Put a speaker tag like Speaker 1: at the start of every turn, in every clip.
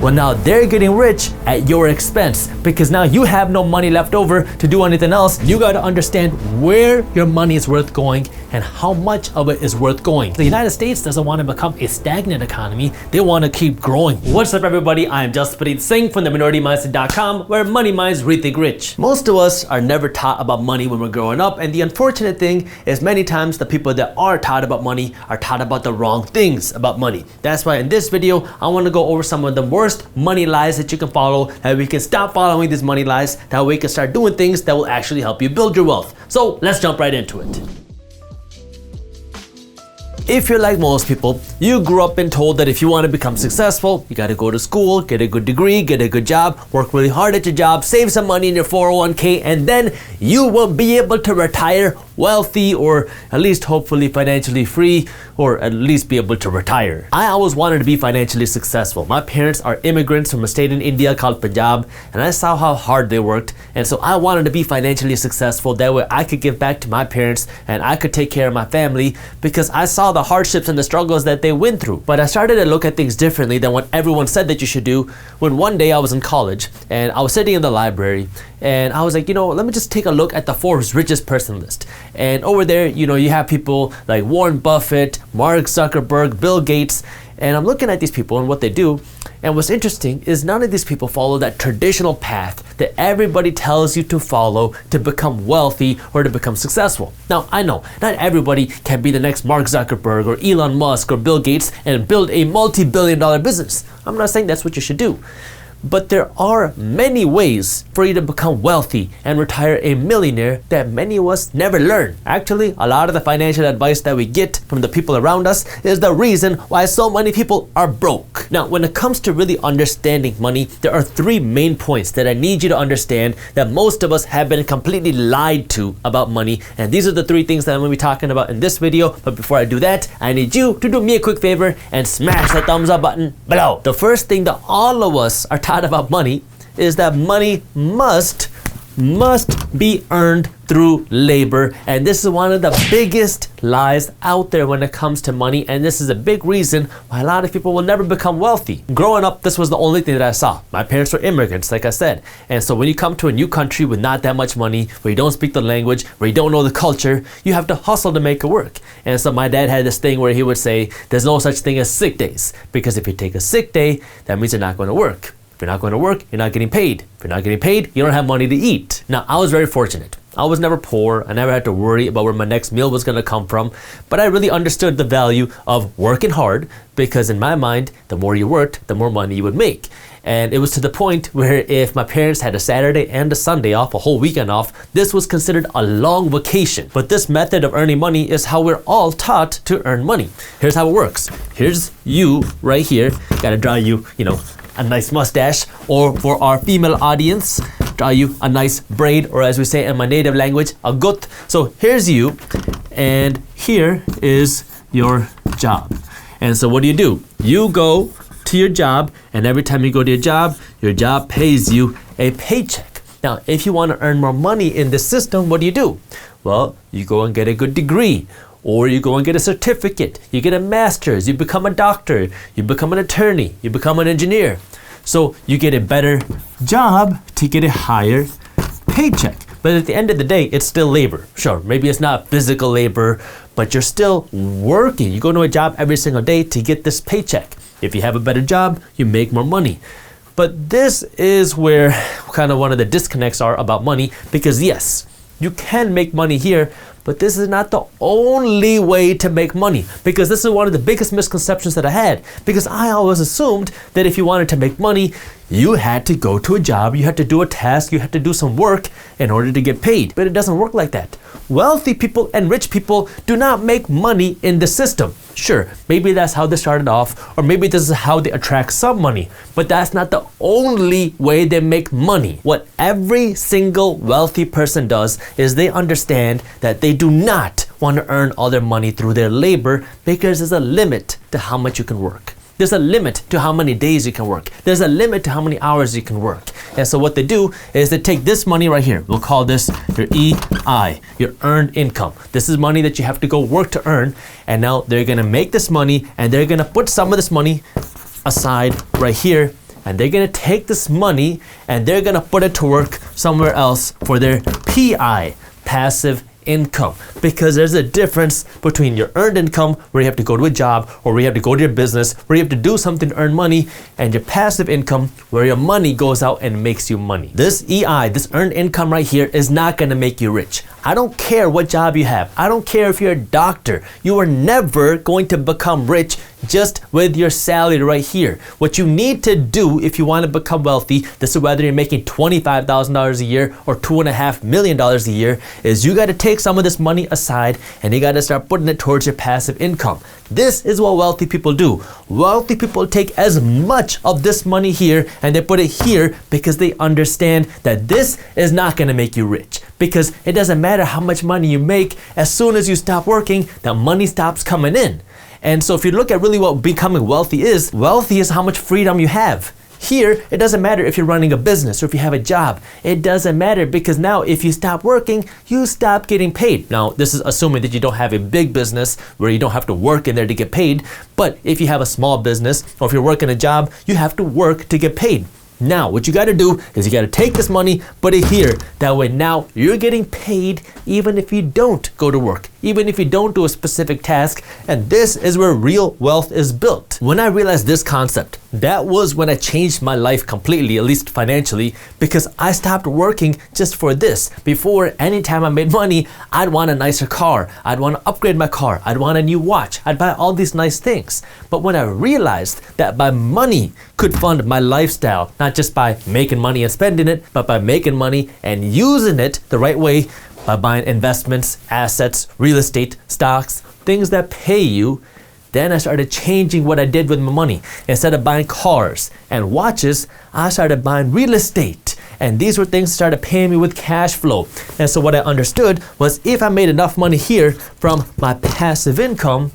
Speaker 1: Well, now they're getting rich at your expense because now you have no money left over to do anything else. You got to understand where your money is worth going and how much of it is worth going. The United States doesn't want to become a stagnant economy. They want to keep growing. What's up, everybody? I'm Jaspreet Singh from theminorityMindset.com, where money minds rethink rich. Most of us are never taught about money when we're growing up, and the unfortunate thing is many times the people that are taught about money are taught about the wrong things about money. That's why in this video, I want to go over some of the worst money lies that you can follow, that we can stop following these money lies, that we can start doing things that will actually help you build your wealth. So let's jump right into it. If you're like most people, you grew up and told that if you want to become successful, you got to go to school, get a good degree, get a good job, work really hard at your job, save some money in your 401k, and then you will be able to retire wealthy, or at least hopefully financially free, or at least be able to retire. I always wanted to be financially successful. My parents are immigrants from a state in India called Punjab, and I saw how hard they worked, and so I wanted to be financially successful. That way I could give back to my parents and I could take care of my family, because I saw the hardships and the struggles that they went through. But I started to look at things differently than what everyone said that you should do when one day I was in college and I was sitting in the library and I was like, let me just take a look at the Forbes richest person list. And over there, you have people like Warren Buffett, Mark Zuckerberg, Bill Gates, and I'm looking at these people and what they do. And what's interesting is none of these people follow that traditional path that everybody tells you to follow to become wealthy or to become successful. Now, I know not everybody can be the next Mark Zuckerberg or Elon Musk or Bill Gates and build a multi-billion-dollar business. I'm not saying that's what you should do. But there are many ways for you to become wealthy and retire a millionaire that many of us never learn. Actually, a lot of the financial advice that we get from the people around us is the reason why so many people are broke. Now, when it comes to really understanding money, there are three main points that I need you to understand that most of us have been completely lied to about money. And these are the three things that I'm going to be talking about in this video. But before I do that, I need you to do me a quick favor and smash the thumbs up button below. The first thing that all of us are taught about money is that money must be earned through labor, and this is one of the biggest lies out there when it comes to money, and this is a big reason why a lot of people will never become wealthy. Growing up, this was the only thing that I saw. My parents were immigrants, like I said, and so when you come to a new country with not that much money, where you don't speak the language, where you don't know the culture, you have to hustle to make it work. And so my dad had this thing where he would say, there's no such thing as sick days, because if you take a sick day, that means you're not going to work. If you're not going to work, you're not getting paid. If you're not getting paid, you don't have money to eat. Now, I was very fortunate. I was never poor. I never had to worry about where my next meal was going to come from. But I really understood the value of working hard, because in my mind, the more you worked, the more money you would make. And it was to the point where if my parents had a Saturday and a Sunday off, a whole weekend off, this was considered a long vacation. But this method of earning money is how we're all taught to earn money. Here's how it works. Here's you right here. Gotta draw you, a nice mustache, or for our female audience, draw you a nice braid, or as we say in my native language, a gut. So here's you, and here is your job. And so what do? You go to your job, and every time you go to your job pays you a paycheck. Now, if you want to earn more money in this system, what do? Well, you go and get a good degree, or you go and get a certificate, you get a master's, you become a doctor, you become an attorney, you become an engineer. So you get a better job to get a higher paycheck. But at the end of the day, it's still labor. Sure, maybe it's not physical labor, but you're still working. You go to a job every single day to get this paycheck. If you have a better job, you make more money. But this is where kind of one of the disconnects are about money, because yes, you can make money here, but this is not the only way to make money, because this is one of the biggest misconceptions that I had, because I always assumed that if you wanted to make money, you had to go to a job, you had to do a task, you had to do some work in order to get paid. But it doesn't work like that. Wealthy people and rich people do not make money in the system. Sure, maybe that's how they started off, or maybe this is how they attract some money, but that's not the only way they make money. What every single wealthy person does is they understand that they do not want to earn all their money through their labor, because there's a limit to how much you can work. There's a limit to how many days you can work. There's a limit to how many hours you can work. And so what they do is they take this money right here. We'll call this your EI, your earned income. This is money that you have to go work to earn. And now they're going to make this money, and they're going to put some of this money aside right here and they're gonna take this money and they're gonna put it to work somewhere else for their PI, passive income, because there's a difference between your earned income, where you have to go to a job or where you have to go to your business, where you have to do something to earn money, and your passive income, where your money goes out and makes you money. This EI, this earned income right here, is not going to make you rich. I don't care what job you have. I don't care if you're a doctor. You are never going to become rich just with your salary right here. What you need to do if you want to become wealthy, this is whether you're making $25,000 a year or $2.5 million a year, is you got to take some of this money aside and you got to start putting it towards your passive income. This is what wealthy people do. Wealthy people take as much of this money here and they put it here because they understand that this is not going to make you rich. Because it doesn't matter how much money you make, as soon as you stop working, that money stops coming in. And so if you look at really what becoming wealthy is how much freedom you have. Here, it doesn't matter if you're running a business or if you have a job. It doesn't matter, because now if you stop working, you stop getting paid. Now, this is assuming that you don't have a big business where you don't have to work in there to get paid. But if you have a small business or if you're working a job, you have to work to get paid. Now, what you got to do is you got to take this money, put it here. That way now you're getting paid even if you don't go to work, even if you don't do a specific task. And this is where real wealth is built. When I realized this concept, that was when I changed my life completely, at least financially, because I stopped working just for this. Before, anytime I made money, I'd want a nicer car. I'd want to upgrade my car. I'd want a new watch. I'd buy all these nice things. But when I realized that my money could fund my lifestyle, not just by making money and spending it, but by making money and using it the right way, by buying investments, assets, real estate, stocks, things that pay you, then I started changing what I did with my money. Instead of buying cars and watches, I started buying real estate. And these were things that started paying me with cash flow. And so what I understood was, if I made enough money here from my passive income,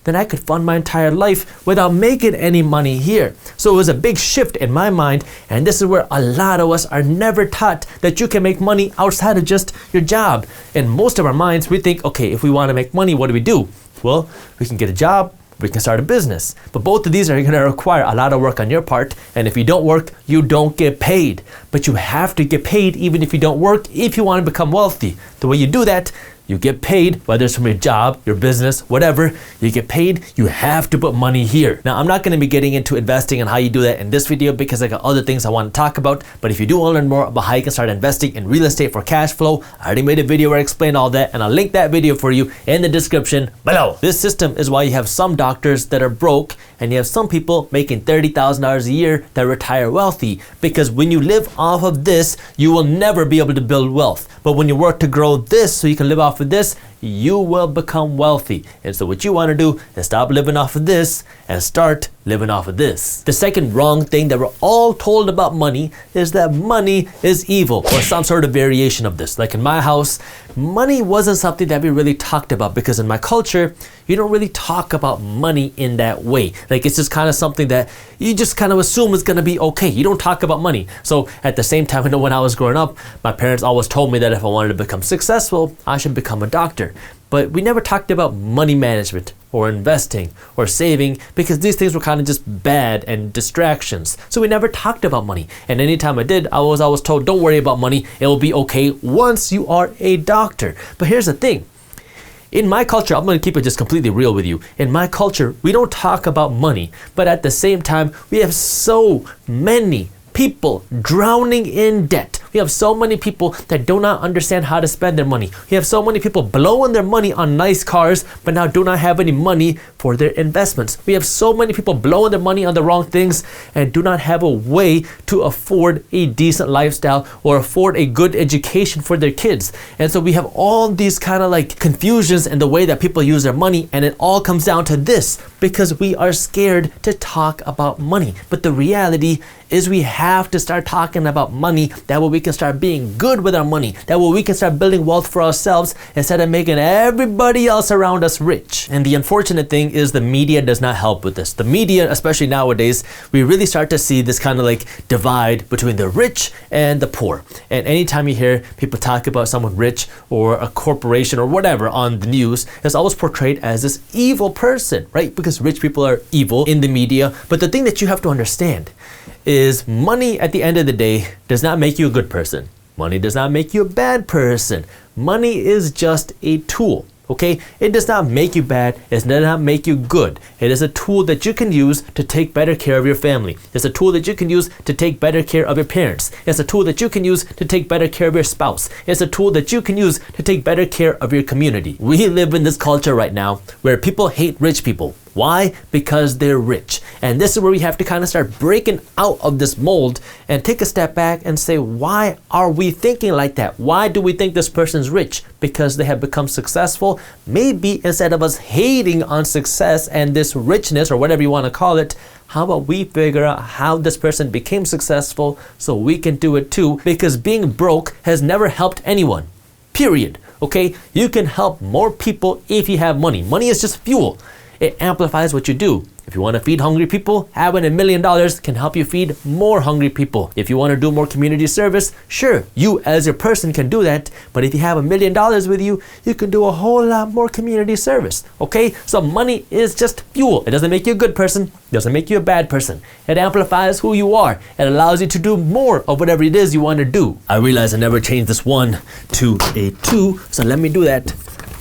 Speaker 1: then I could fund my entire life without making any money here. So it was a big shift in my mind, and this is where a lot of us are never taught that you can make money outside of just your job. In most of our minds, we think, okay, if we want to make money, what do? Well, we can get a job, we can start a business. But both of these are going to require a lot of work on your part, and if you don't work, you don't get paid. But you have to get paid even if you don't work, if you want to become wealthy. The way you do that, you get paid, whether it's from your job, your business, whatever, you get paid, you have to put money here. Now, I'm not going to be getting into investing and how you do that in this video, because I got other things I want to talk about. But if you do want to learn more about how you can start investing in real estate for cash flow, I already made a video where I explain all that, and I'll link that video for you in the description below. This system is why you have some doctors that are broke, and you have some people making $30,000 a year that retire wealthy. Because when you live off of this, you will never be able to build wealth. But when you work to grow this so you can live off of this, you will become wealthy. And so what you want to do is stop living off of this and start living off of this. The second wrong thing that we're all told about money is that money is evil, or some sort of variation of this. Like in my house, money wasn't something that we really talked about, because in my culture, you don't really talk about money in that way. Like, it's just kind of something that you just kind of assume is going to be okay. You don't talk about money. So at the same time, I know when I was growing up, my parents always told me that if I wanted to become successful, I should become a doctor. But we never talked about money management or investing or saving, because these things were kind of just bad and distractions. So we never talked about money. And anytime I did, I was always told, don't worry about money. It will be okay once you are a doctor. But here's the thing. In my culture, I'm going to keep it just completely real with you. In my culture, we don't talk about money. But at the same time, we have so many people drowning in debt. We have so many people that do not understand how to spend their money. We have so many people blowing their money on nice cars, but now do not have any money for their investments. We have so many people blowing their money on the wrong things and do not have a way to afford a decent lifestyle or afford a good education for their kids. And so we have all these kind of like confusions in the way that people use their money, and it all comes down to this, because we are scared to talk about money. But the reality is we have to start talking about money. That way we can start being good with our money. That way we can start building wealth for ourselves instead of making everybody else around us rich. And the unfortunate thing is the media does not help with this. The media, especially nowadays, we really start to see this kind of like divide between the rich and the poor. And anytime you hear people talk about someone rich or a corporation or whatever on the news, it's always portrayed as this evil person, right? Because rich people are evil in the media. But the thing that you have to understand is money at the end of the day does not make you a good person. Money does not make you a bad person. Money is just a tool. Okay, it does not make you bad. It does not make you good. It is a tool that you can use to take better care of your family. It's a tool that you can use to take better care of your parents. It's a tool that you can use to take better care of your spouse. It's a tool that you can use to take better care of your community. We live in this culture right now where people hate rich people. Why? Because they're rich. And this is where we have to kind of start breaking out of this mold and take a step back and say, why are we thinking like that? Why do we think this person's rich? Because they have become successful? Maybe instead of us hating on success and this richness or whatever you want to call it, how about we figure out how this person became successful so we can do it too? Because being broke has never helped anyone. Period. Okay? You can help more people if you have money. Money is just fuel. It amplifies what you do. If you want to feed hungry people, having $1 million can help you feed more hungry people. If you want to do more community service, sure, you as a person can do that. But if you have $1 million with you, you can do a whole lot more community service. Okay? So money is just fuel. It doesn't make you a good person. It doesn't make you a bad person. It amplifies who you are. It allows you to do more of whatever it is you want to do. I realize I never changed this 1 to a 2, so let me do that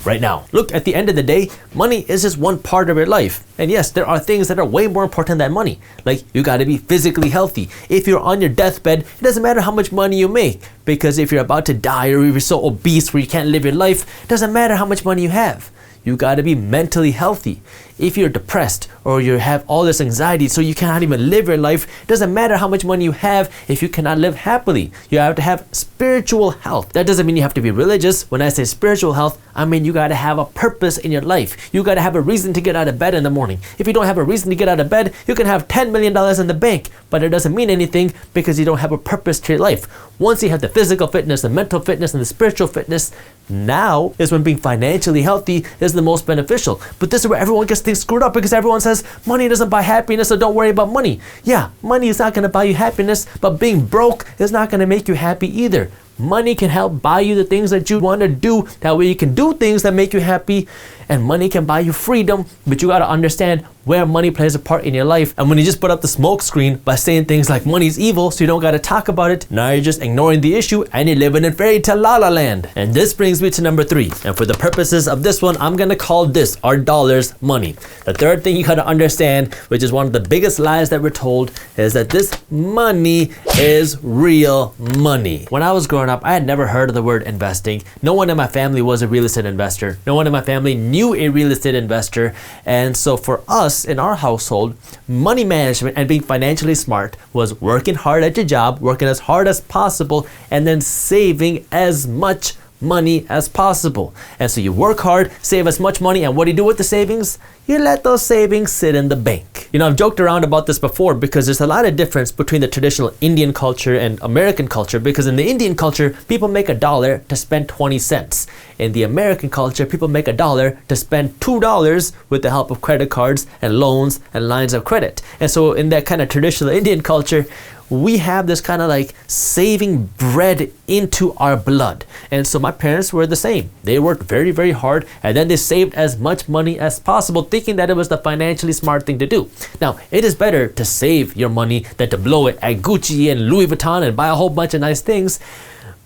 Speaker 1: right now. Look, at the end of the day, money is just one part of your life. And yes, there are things that are way more important than money. Like, you got to be physically healthy. If you're on your deathbed, it doesn't matter how much money you make. Because if you're about to die or if you're so obese where you can't live your life, it doesn't matter how much money you have. You got to be mentally healthy. If you're depressed or you have all this anxiety so you cannot even live your life, it doesn't matter how much money you have if you cannot live happily. You have to have spiritual health. That doesn't mean you have to be religious. When I say spiritual health, I mean you got to have a purpose in your life. You got to have a reason to get out of bed in the morning. If you don't have a reason to get out of bed, you can have $10 million in the bank, but it doesn't mean anything because you don't have a purpose to your life. Once you have the physical fitness, the mental fitness, and the spiritual fitness, now is when being financially healthy is the most beneficial. But this is where everyone gets things screwed up because everyone says money doesn't buy happiness, so don't worry about money. Yeah, money is not going to buy you happiness, but being broke is not going to make you happy either. Money can help buy you the things that you want to do. That way you can do things that make you happy. And money can buy you freedom, but you got to understand where money plays a part in your life. And when you just put up the smoke screen by saying things like money's evil so you don't got to talk about it, now you're just ignoring the issue and you're living in fairy tale la la land. And this brings me to number 3. And for the purposes of this one, I'm going to call this our dollars money. The third thing you got to understand, which is one of the biggest lies that we're told, is that this money is real money. When I was growing up, I had never heard of the word investing. No one in my family was a real estate investor. No one in my family knew a real estate investor. And so for us in our household, money management and being financially smart was working hard at your job, working as hard as possible, and then saving as much money as possible. And so you work hard, save as much money, and what do you do with the savings? You let those savings sit in the bank. You know, I've joked around about this before because there's a lot of difference between the traditional Indian culture and American culture, because in the Indian culture, people make $1 to spend 20 cents. In the American culture, people make $1 to spend $2 with the help of credit cards and loans and lines of credit. And so in that kind of traditional Indian culture, we have this kind of like saving bread into our blood. And so my parents were the same. They worked very, very hard, and then they saved as much money as possible, thinking that it was the financially smart thing to do. Now, it is better to save your money than to blow it at Gucci and Louis Vuitton and buy a whole bunch of nice things.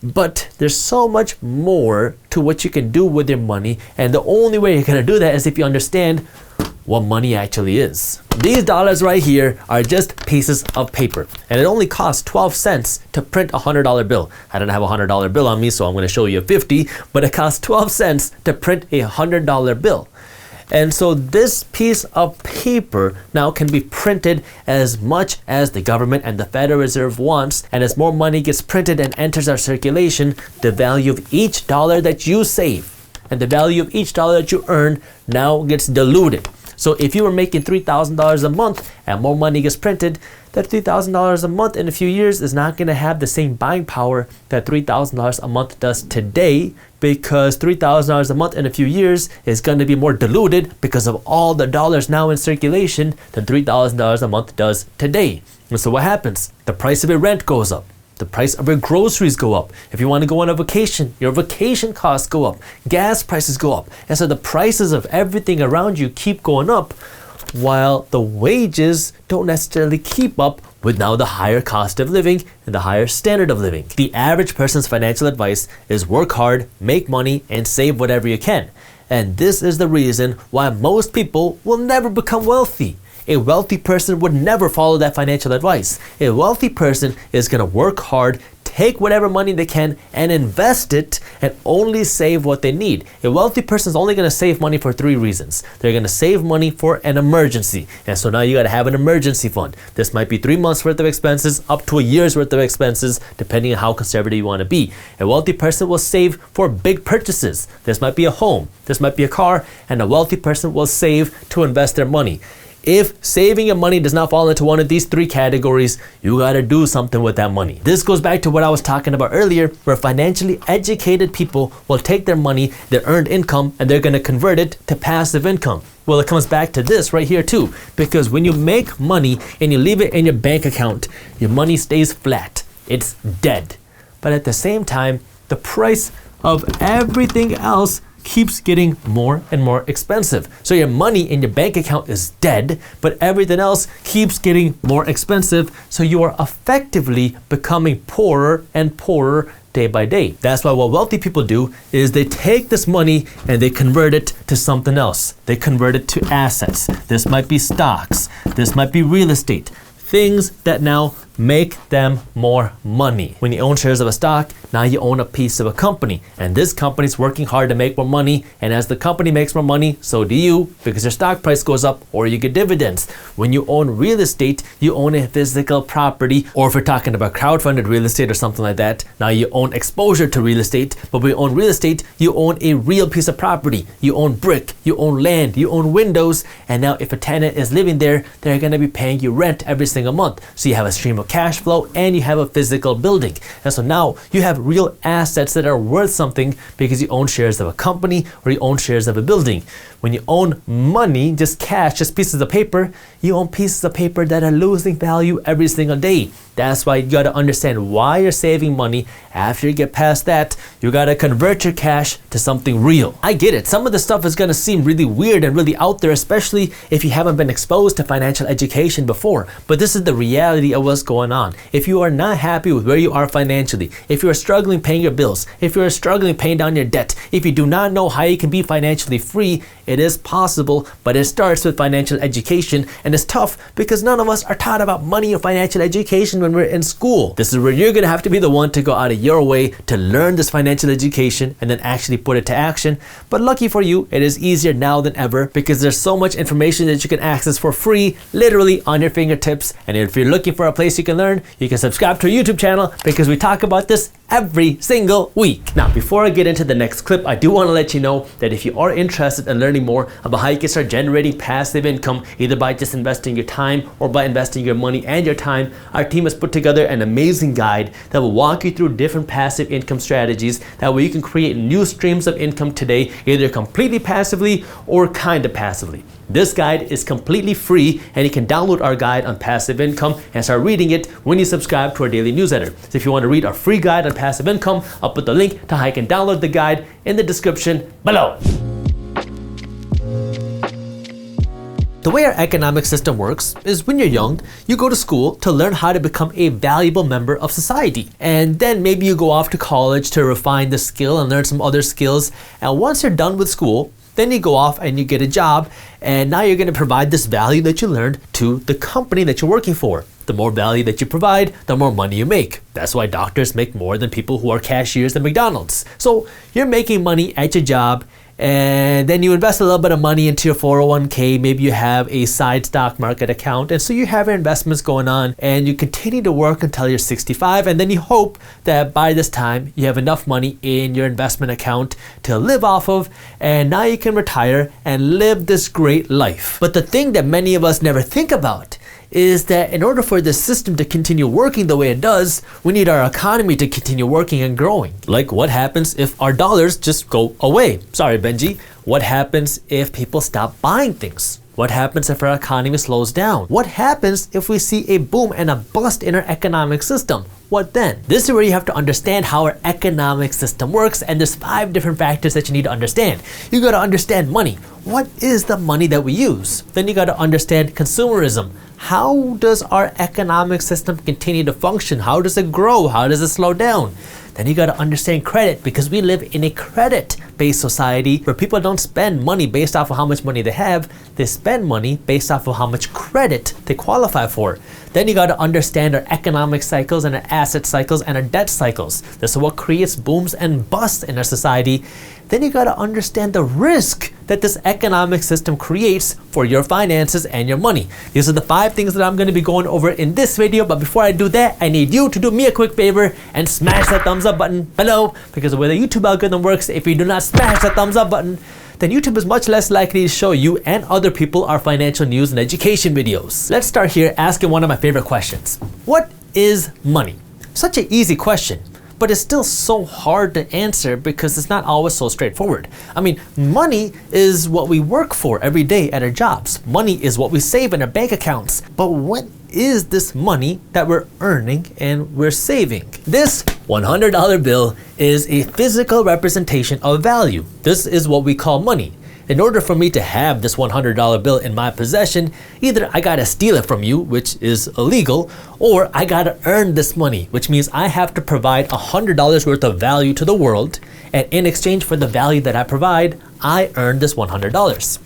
Speaker 1: But there's so much more to what you can do with your money, and the only way you're gonna do that is if you understand what money actually is. These dollars right here are just pieces of paper, and it only costs 12 cents to print a $100 bill. I don't have a $100 bill on me, so I'm going to show you a 50, but it costs 12 cents to print a $100 bill. And so this piece of paper now can be printed as much as the government and the Federal Reserve wants, and as more money gets printed and enters our circulation, the value of each dollar that you save and the value of each dollar that you earn now gets diluted. So if you were making $3,000 a month and more money gets printed, that $3,000 a month in a few years is not going to have the same buying power that $3,000 a month does today, because $3,000 a month in a few years is going to be more diluted because of all the dollars now in circulation than $3,000 a month does today. And so what happens? The price of your rent goes up. The price of your groceries go up. If you want to go on a vacation, your vacation costs go up. Gas prices go up. And so the prices of everything around you keep going up. while the wages don't necessarily keep up with now the higher cost of living and the higher standard of living. The average person's financial advice is work hard, make money, and save whatever you can. And this is the reason why most people will never become wealthy. A wealthy person would never follow that financial advice. A wealthy person is going to work hard, take whatever money they can and invest it, and only save what they need. A wealthy person is only going to save money for 3 reasons. They're going to save money for an emergency. And so now you got to have an emergency fund. This might be 3 months worth of expenses, up to a year's worth of expenses, depending on how conservative you want to be. A wealthy person will save for big purchases. This might be a home, this might be a car, and a wealthy person will save to invest their money. If saving your money does not fall into one of these 3 categories, you gotta do something with that money. This goes back to what I was talking about earlier, where financially educated people will take their money, their earned income, and they're gonna convert it to passive income. Well, it comes back to this right here too, because when you make money and you leave it in your bank account, your money stays flat. It's dead. But at the same time, the price of everything else keeps getting more and more expensive. So your money in your bank account is dead, but everything else keeps getting more expensive. So you are effectively becoming poorer and poorer day by day. That's why what wealthy people do is they take this money and they convert it to something else. They convert it to assets. This might be stocks. This might be real estate. Things that now make them more money. When you own shares of a stock, now you own a piece of a company, and this company's working hard to make more money, and as the company makes more money, so do you, because your stock price goes up or you get dividends. When you own real estate, you own a physical property, or if we're talking about crowdfunded real estate or something like that, now you own exposure to real estate. But when you own real estate, you own a real piece of property. You own brick, you own land, you own windows, and now if a tenant is living there, they're gonna be paying you rent every single month. So you have a stream of cash flow and you have a physical building. And so now you have real assets that are worth something because you own shares of a company or you own shares of a building. When you own money, just cash, just pieces of paper, you own pieces of paper that are losing value every single day. That's why you got to understand why you're saving money. After you get past that, you got to convert your cash to something real. I get it. Some of the stuff is going to seem really weird and really out there, especially if you haven't been exposed to financial education before. But this is the reality of what's going on. If you are not happy with where you are financially, if you are struggling paying your bills, if you are struggling paying down your debt, if you do not know how you can be financially free, it is possible, but it starts with financial education, and it's tough because none of us are taught about money or financial education when we're in school. This is where you're gonna have to be the one to go out of your way to learn this financial education and then actually put it to action. But lucky for you, it is easier now than ever because there's so much information that you can access for free, literally on your fingertips. And if you're looking for a place you can learn, you can subscribe to our YouTube channel because we talk about this every single week. Now, before I get into the next clip, I do want to let you know that if you are interested in learning more about how you can start generating passive income, either by just investing your time or by investing your money and your time, our team has put together an amazing guide that will walk you through different passive income strategies. That way you can create new streams of income today, either completely passively or kind of passively. This guide is completely free, and you can download our guide on passive income and start reading it when you subscribe to our daily newsletter. So if you want to read our free guide on passive income, I'll put the link to how you can download the guide in the description below. The way our economic system works is when you're young, you go to school to learn how to become a valuable member of society. And then maybe you go off to college to refine the skill and learn some other skills. And once you're done with school, then you go off and you get a job, and now you're going to provide this value that you learned to the company that you're working for. The more value that you provide, the more money you make. That's why doctors make more than people who are cashiers at McDonald's. So you're making money at your job, and then you invest a little bit of money into your 401k. Maybe you have a side stock market account, and so you have your investments going on, and you continue to work until you're 65, and then you hope that by this time you have enough money in your investment account to live off of, and now you can retire and live this great life. But the thing that many of us never think about is that in order for the system to continue working the way it does, we need our economy to continue working and growing. Like, what happens if our dollars just go away? Sorry, Benji. What happens if people stop buying things? What happens if our economy slows down? What happens if we see a boom and a bust in our economic system? what then? This is where you have to understand how our economic system works, and there's 5 different factors that you need to understand. You gotta understand money. What is the money that we use? Then you gotta understand consumerism. How does our economic system continue to function? How does it grow? How does it slow down? Then you gotta understand credit, because we live in a credit-based society where people don't spend money based off of how much money they have. They spend money based off of how much credit they qualify for. Then you gotta understand our economic cycles and our asset cycles and our debt cycles. This is what creates booms and busts in our society. Then you gotta understand the risk that this economic system creates for your finances and your money. These are the 5 things that I'm gonna be going over in this video, but before I do that, I need you to do me a quick favor and smash that thumbs up button below, because the way the YouTube algorithm works, if you do not smash that thumbs up button, then YouTube is much less likely to show you and other people our financial news and education videos. Let's start here asking one of my favorite questions. What is money? Such an easy question, but it's still so hard to answer because it's not always so straightforward. I mean, money is what we work for every day at our jobs. Money is what we save in our bank accounts. But what is this money that we're earning and we're saving? This $100 bill is a physical representation of value. This is what we call money. In order for me to have this $100 bill in my possession, either I gotta steal it from you, which is illegal, or I gotta earn this money, which means I have to provide $100 worth of value to the world, and in exchange for the value that I provide, I earn this $100.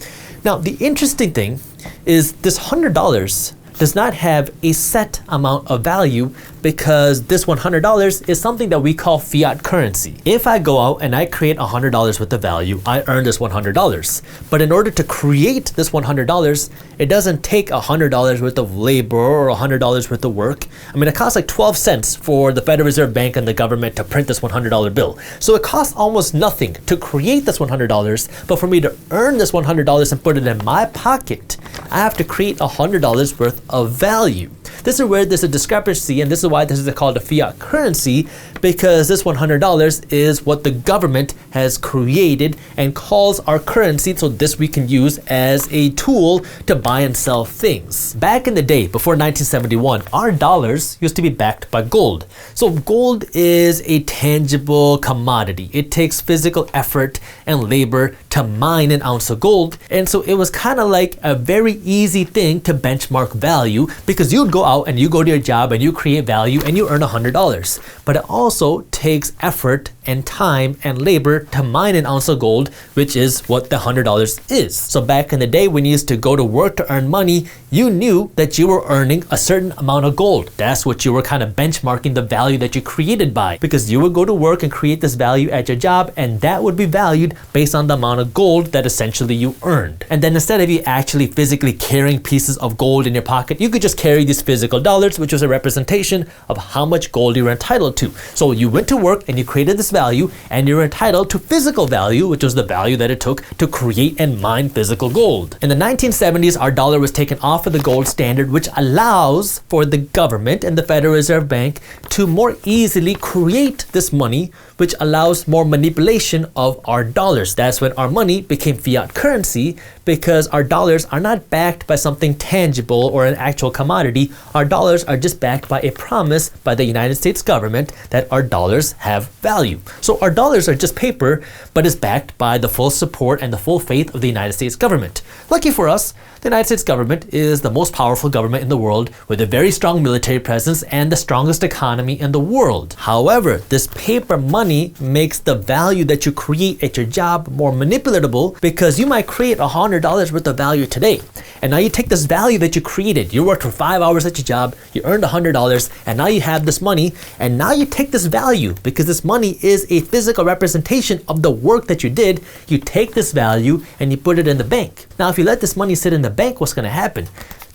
Speaker 1: Now, the interesting thing is this $100 does not have a set amount of value, because this $100 is something that we call fiat currency. If I go out and I create $100 worth of value, I earn this $100. But in order to create this $100, it doesn't take $100 worth of labor or $100 worth of work. I mean, it costs like 12 cents for the Federal Reserve Bank and the government to print this $100 bill. So it costs almost nothing to create this $100, but for me to earn this $100 and put it in my pocket, I have to create $100 worth of value. This is where there's a discrepancy, and this is why this is called a fiat currency, because this $100 is what the government has created and calls our currency, so this we can use as a tool to buy and sell things. Back in the day, before 1971, our dollars used to be backed by gold. So gold is a tangible commodity. It takes physical effort and labor to mine an ounce of gold, and so it was kind of like a very easy thing to benchmark value, because you'd go out and you go to your job and you create value and you earn $100. But it also takes effort and time and labor to mine an ounce of gold, which is what the $100 is. So back in the day, when you used to go to work to earn money, you knew that you were earning a certain amount of gold. That's what you were kind of benchmarking the value that you created by, because you would go to work and create this value at your job, and that would be valued based on the amount of gold that essentially you earned. And then instead of you actually physically carrying pieces of gold in your pocket, you could just carry these physical dollars, which was a representation of how much gold you were entitled to. So you went to work and you created this value, and you're entitled to physical value, which was the value that it took to create and mine physical gold. In the 1970s, our dollar was taken off of the gold standard, which allows for the government and the Federal Reserve Bank to more easily create this money, which allows more manipulation of our dollars. That's when our money became fiat currency, because our dollars are not backed by something tangible or an actual commodity. Our dollars are just backed by a promise by the United States government that our dollars have value. So our dollars are just paper, but is backed by the full support and the full faith of the United States government. Lucky for us, the United States government is the most powerful government in the world, with a very strong military presence and the strongest economy in the world. However, this paper money makes the value that you create at your job more manipulatable, because you might create $100 worth of value today. And now you take this value that you created, you worked for 5 hours at your job, you earned $100, and now you have this money, and now you take this value, because this money is a physical representation of the work that you did. You take this value and you put it in the bank. Now, if you let this money sit in the bank, what's going to happen?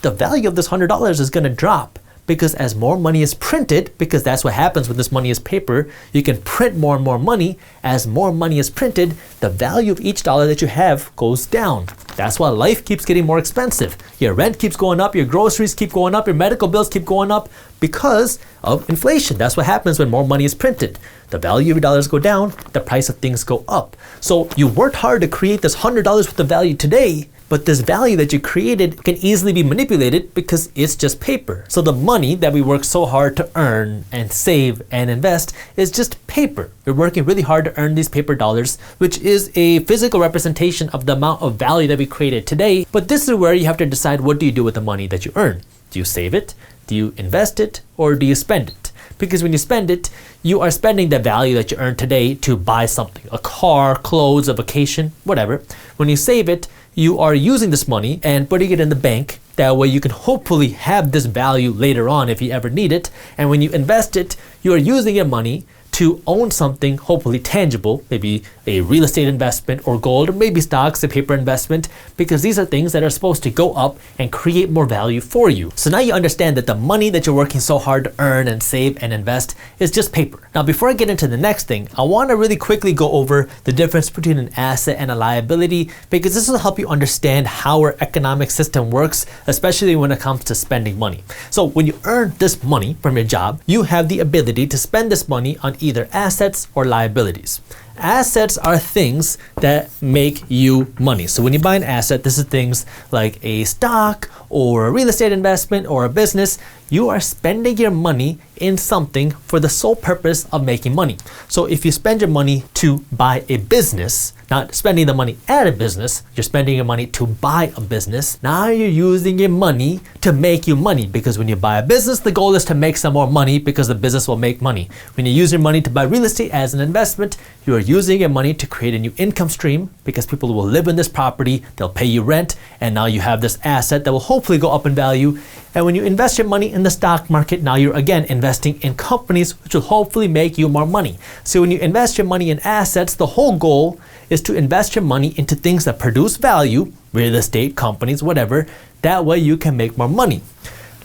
Speaker 1: The value of this $100 is going to drop, because as more money is printed, because that's what happens when this money is paper, you can print more and more money. As more money is printed, the value of each dollar that you have goes down. That's why life keeps getting more expensive. Your rent keeps going up, your groceries keep going up, your medical bills keep going up, because of inflation. That's what happens when more money is printed. The value of your dollars go down, the price of things go up. So you worked hard to create this $100 worth of value today, But this value that you created can easily be manipulated because it's just paper. So the money that we work so hard to earn and save and invest is just paper. We're working really hard to earn these paper dollars, which is a physical representation of the amount of value that we created today. But this is where you have to decide, what do you do with the money that you earn? Do you save it? Do you invest it? Or do you spend it? Because when you spend it, you are spending the value that you earned today to buy something, a car, clothes, a vacation, whatever. When you save it, you are using this money and putting it in the bank. That way you can hopefully have this value later on if you ever need it. And when you invest it, you are using your money to own something hopefully tangible, maybe a real estate investment or gold, or maybe stocks, a paper investment, because these are things that are supposed to go up and create more value for you. So now you understand that the money that you're working so hard to earn and save and invest is just paper. Now, before I get into the next thing, I want to really quickly go over the difference between an asset and a liability, because this will help you understand how our economic system works, especially when it comes to spending money. So when you earn this money from your job, you have the ability to spend this money on either assets or liabilities. Assets are things that make you money. So when you buy an asset, this is things like a stock or a real estate investment or a business. You are spending your money in something for the sole purpose of making money. So if you spend your money to buy a business, not spending the money at a business, you're spending your money to buy a business. Now you're using your money to make you money, because when you buy a business, the goal is to make some more money because the business will make money. When you use your money to buy real estate as an investment, you are using your money to create a new income stream, because people will live in this property, they'll pay you rent, and now you have this asset that will hopefully go up in value. And when you invest your money in the stock market, now you're again investing in companies which will hopefully make you more money. So when you invest your money in assets, the whole goal is to invest your money into things that produce value, real estate, companies, whatever. That way you can make more money.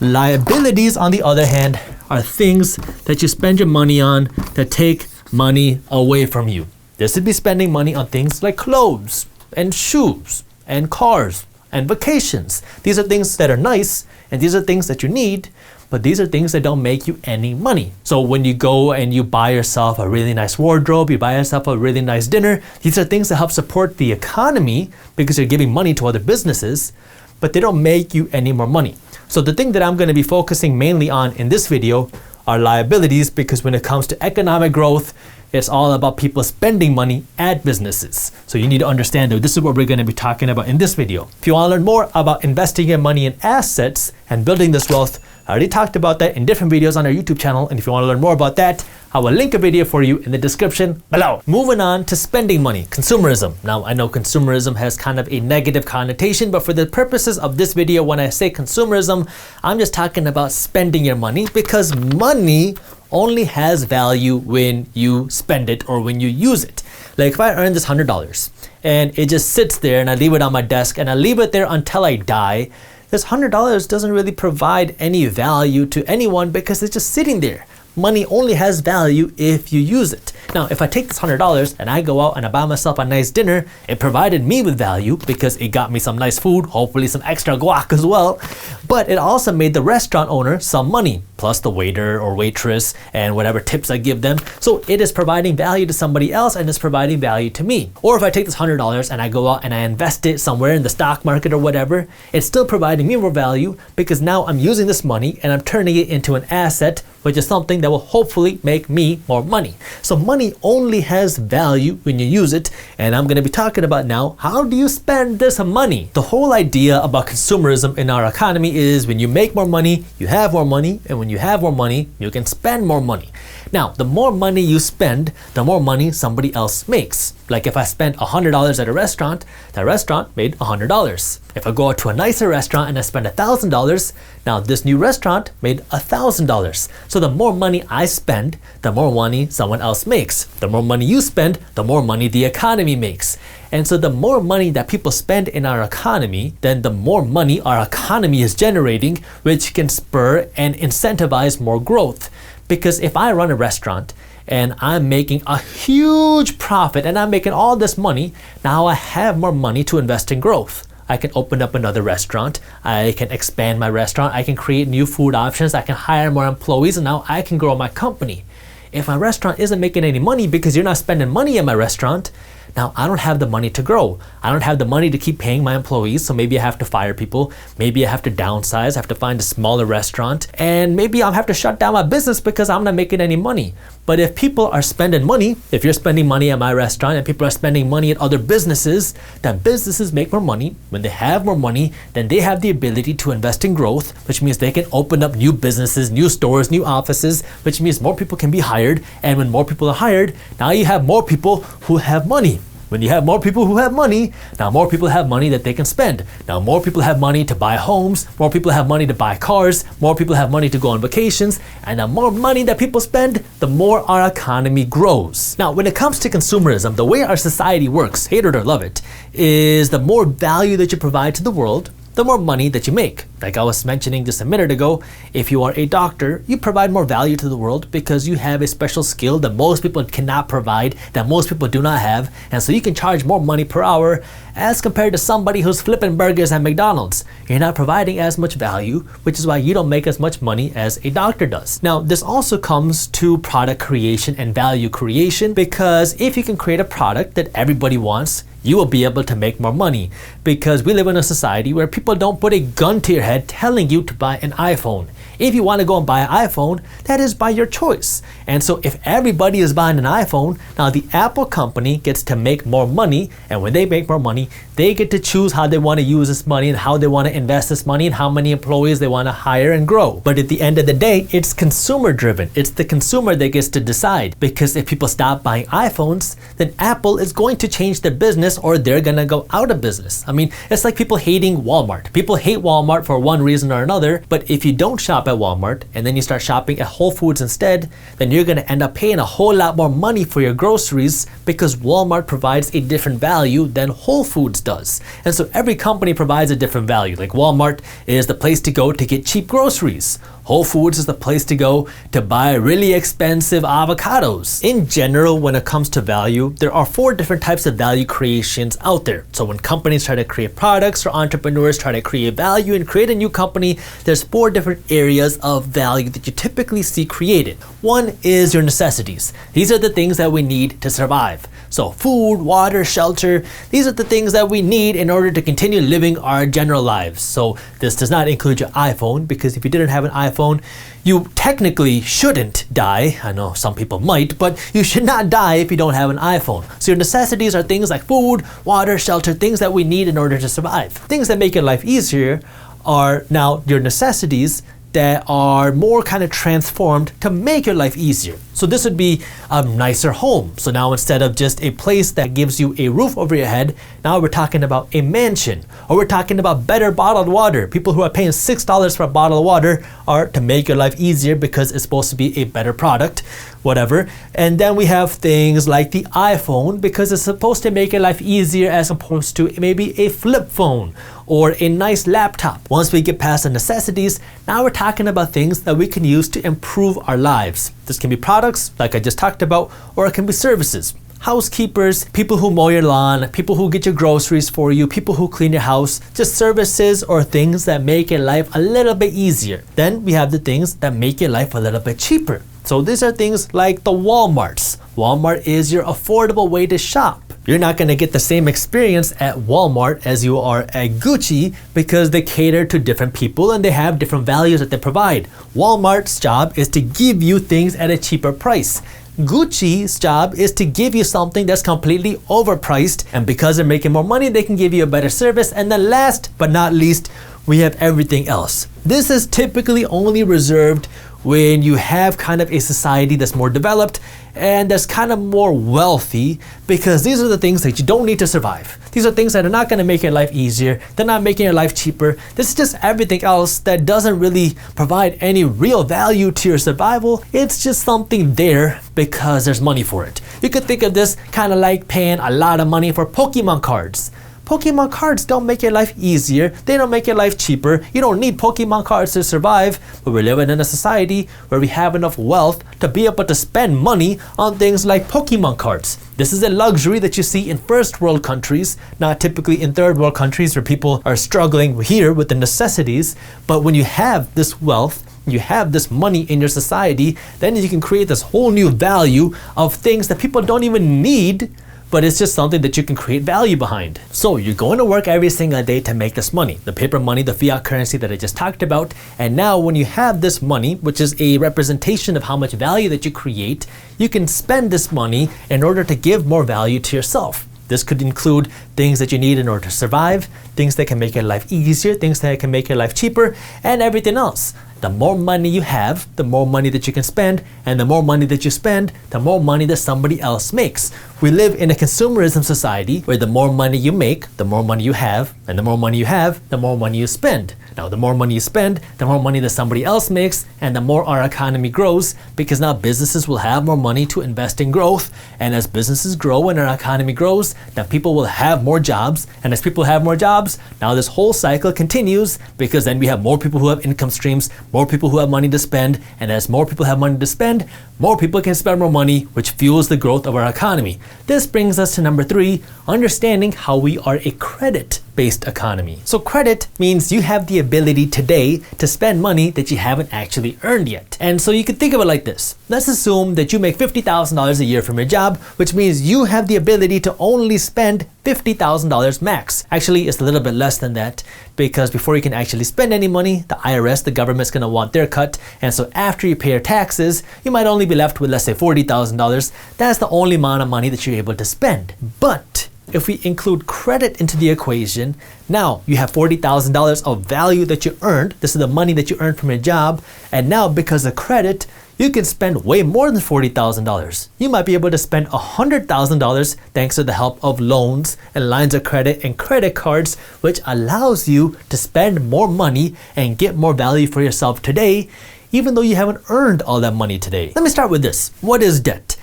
Speaker 1: Liabilities, on the other hand, are things that you spend your money on that take money away from you. This would be spending money on things like clothes and shoes and cars and vacations. These are things that are nice, and these are things that you need, but these are things that don't make you any money. So when you go and you buy yourself a really nice wardrobe, you buy yourself a really nice dinner, these are things that help support the economy because you're giving money to other businesses, but they don't make you any more money. So the thing that I'm going to be focusing mainly on in this video are liabilities, because when it comes to economic growth, it's all about people spending money at businesses. So you need to understand that this is what we're going to be talking about in this video. If you want to learn more about investing your money in assets and building this wealth, I already talked about that in different videos on our YouTube channel. And if you want to learn more about that, I will link a video for you in the description below. Moving on to spending money, consumerism. Now, I know consumerism has kind of a negative connotation, but for the purposes of this video, when I say consumerism, I'm just talking about spending your money, because money only has value when you spend it or when you use it. Like if I earn this $100 and it just sits there and I leave it on my desk and I leave it there until I die, this $100 doesn't really provide any value to anyone because it's just sitting there. Money only has value if you use it. Now, if I take this $100 and I go out and I buy myself a nice dinner, it provided me with value because it got me some nice food, hopefully some extra guac as well. But it also made the restaurant owner some money, plus the waiter or waitress and whatever tips I give them. So it is providing value to somebody else and it's providing value to me. Or if I take this $100 and I go out and I invest it somewhere in the stock market or whatever, it's still providing me more value because now I'm using this money and I'm turning it into an asset, which is something that will hopefully make me more money. So money only has value when you use it, and I'm going to be talking about now, how do you spend this money? The whole idea about consumerism in our economy is when you make more money, you have more money, and when you have more money, you can spend more money. Now, the more money you spend, the more money somebody else makes. Like if I spent $100 at a restaurant, that restaurant made $100. If I go out to a nicer restaurant and I spend $1,000, now this new restaurant made $1,000. So the more money I spend, the more money someone else makes. The more money you spend, the more money the economy makes. And so the more money that people spend in our economy, then the more money our economy is generating, which can spur and incentivize more growth. Because if I run a restaurant and I'm making a huge profit and I'm making all this money, now I have more money to invest in growth. I can open up another restaurant, I can expand my restaurant, I can create new food options, I can hire more employees, and now I can grow my company. If my restaurant isn't making any money because you're not spending money in my restaurant, Now, I don't have the money to grow. I don't have the money to keep paying my employees, so maybe I have to fire people. Maybe I have to downsize, I have to find a smaller restaurant, and maybe I'll have to shut down my business because I'm not making any money. But if people are spending money, if you're spending money at my restaurant and people are spending money at other businesses, then businesses make more money. When they have more money, then they have the ability to invest in growth, which means they can open up new businesses, new stores, new offices, which means more people can be hired. And when more people are hired, now you have more people who have money. When you have more people who have money, now more people have money that they can spend. Now more people have money to buy homes, more people have money to buy cars, more people have money to go on vacations, and the more money that people spend, the more our economy grows. Now, when it comes to consumerism, the way our society works, hate it or love it, is the more value that you provide to the world, the more money that you make. Like I was mentioning just a minute ago, if you are a doctor, you provide more value to the world because you have a special skill that most people cannot provide, that most people do not have, and so you can charge more money per hour as compared to somebody who's flipping burgers at McDonald's. You're not providing as much value, which is why you don't make as much money as a doctor does. Now, this also comes to product creation and value creation, because if you can create a product that everybody wants, you will be able to make more money, because we live in a society where people don't put a gun to your head telling you to buy an iPhone. If you want to go and buy an iPhone, that is by your choice. And so if everybody is buying an iPhone, now the Apple company gets to make more money, and when they make more money, they get to choose how they want to use this money and how they want to invest this money and how many employees they want to hire and grow. But at the end of the day, it's consumer driven. It's the consumer that gets to decide, because if people stop buying iPhones, then Apple is going to change their business or they're going to go out of business. I mean, it's like people hating Walmart. People hate Walmart for one reason or another, but if you don't shop at Walmart and then you start shopping at Whole Foods instead, then you're going to end up paying a whole lot more money for your groceries, because Walmart provides a different value than Whole Foods does. And so every company provides a different value. Like Walmart is the place to go to get cheap groceries. Whole Foods is the place to go to buy really expensive avocados. In general, when it comes to value, there are 4 different types of value creations out there. So when companies try to create products or entrepreneurs try to create value and create a new company, there's 4 different areas of value that you typically see created. One is your necessities. These are the things that we need to survive. So food, water, shelter, these are the things that we need in order to continue living our general lives. So this does not include your iPhone, because if you didn't have an iPhone, you technically shouldn't die. I know some people might, but you should not die if you don't have an iPhone. So your necessities are things like food, water, shelter, things that we need in order to survive. Things that make your life easier are now your necessities that are more kind of transformed to make your life easier. So this would be a nicer home. So now instead of just a place that gives you a roof over your head, now we're talking about a mansion, or we're talking about better bottled water. People who are paying $6 for a bottle of water are to make your life easier because it's supposed to be a better product, whatever. And then we have things like the iPhone, because it's supposed to make your life easier as opposed to maybe a flip phone or a nice laptop. Once we get past the necessities, now we're talking about things that we can use to improve our lives. This can be products, like I just talked about, or it can be services. Housekeepers, people who mow your lawn, people who get your groceries for you, people who clean your house, just services or things that make your life a little bit easier. Then we have the things that make your life a little bit cheaper. So these are things like the Walmarts. Walmart is your affordable way to shop. You're not going to get the same experience at Walmart as you are at Gucci, because they cater to different people and they have different values that they provide. Walmart's job is to give you things at a cheaper price. Gucci's job is to give you something that's completely overpriced, and because they're making more money, they can give you a better service. And then last but not least, we have everything else. This is typically only reserved when you have kind of a society that's more developed and that's kind of more wealthy, because these are the things that you don't need to survive. These are things that are not going to make your life easier. They're not making your life cheaper. This is just everything else that doesn't really provide any real value to your survival. It's just something there because there's money for it. You could think of this kind of like paying a lot of money for Pokemon cards. Pokemon cards don't make your life easier. They don't make your life cheaper. You don't need Pokemon cards to survive, but we're living in a society where we have enough wealth to be able to spend money on things like Pokemon cards. This is a luxury that you see in first world countries, not typically in third world countries where people are struggling here with the necessities. But when you have this wealth, you have this money in your society, then you can create this whole new value of things that people don't even need, but it's just something that you can create value behind. So you're going to work every single day to make this money, the paper money, the fiat currency that I just talked about. And now when you have this money, which is a representation of how much value that you create, you can spend this money in order to give more value to yourself. This could include things that you need in order to survive, things that can make your life easier, things that can make your life cheaper, and everything else. The more money you have, the more money that you can spend, and the more money that you spend, the more money that somebody else makes. We live in a consumerism society where the more money you make, the more money you have, and the more money you have, the more money you spend. Now, the more money you spend, the more money that somebody else makes, and the more our economy grows, because now businesses will have more money to invest in growth. And as businesses grow and our economy grows, now people will have more jobs. And as people have more jobs, now this whole cycle continues, because then we have more people who have income streams, more people who have money to spend. And as more people have money to spend, more people can spend more money, which fuels the growth of our economy. This brings us to number 3, understanding how we are a credit-based economy. So credit means you have the ability today to spend money that you haven't actually earned yet. And so you can think of it like this. Let's assume that you make $50,000 a year from your job, which means you have the ability to only spend $50,000 max. Actually, it's a little bit less than that, because before you can actually spend any money, the IRS, the government's going to want their cut. And so after you pay your taxes, you might only be left with, let's say, $40,000. That's the only amount of money that you're able to spend. But if we include credit into the equation, now you have $40,000 of value that you earned. This is the money that you earned from your job. And now because of credit, you can spend way more than $40,000. You might be able to spend $100,000 thanks to the help of loans and lines of credit and credit cards, which allows you to spend more money and get more value for yourself today, even though you haven't earned all that money today. Let me start with this. What is debt?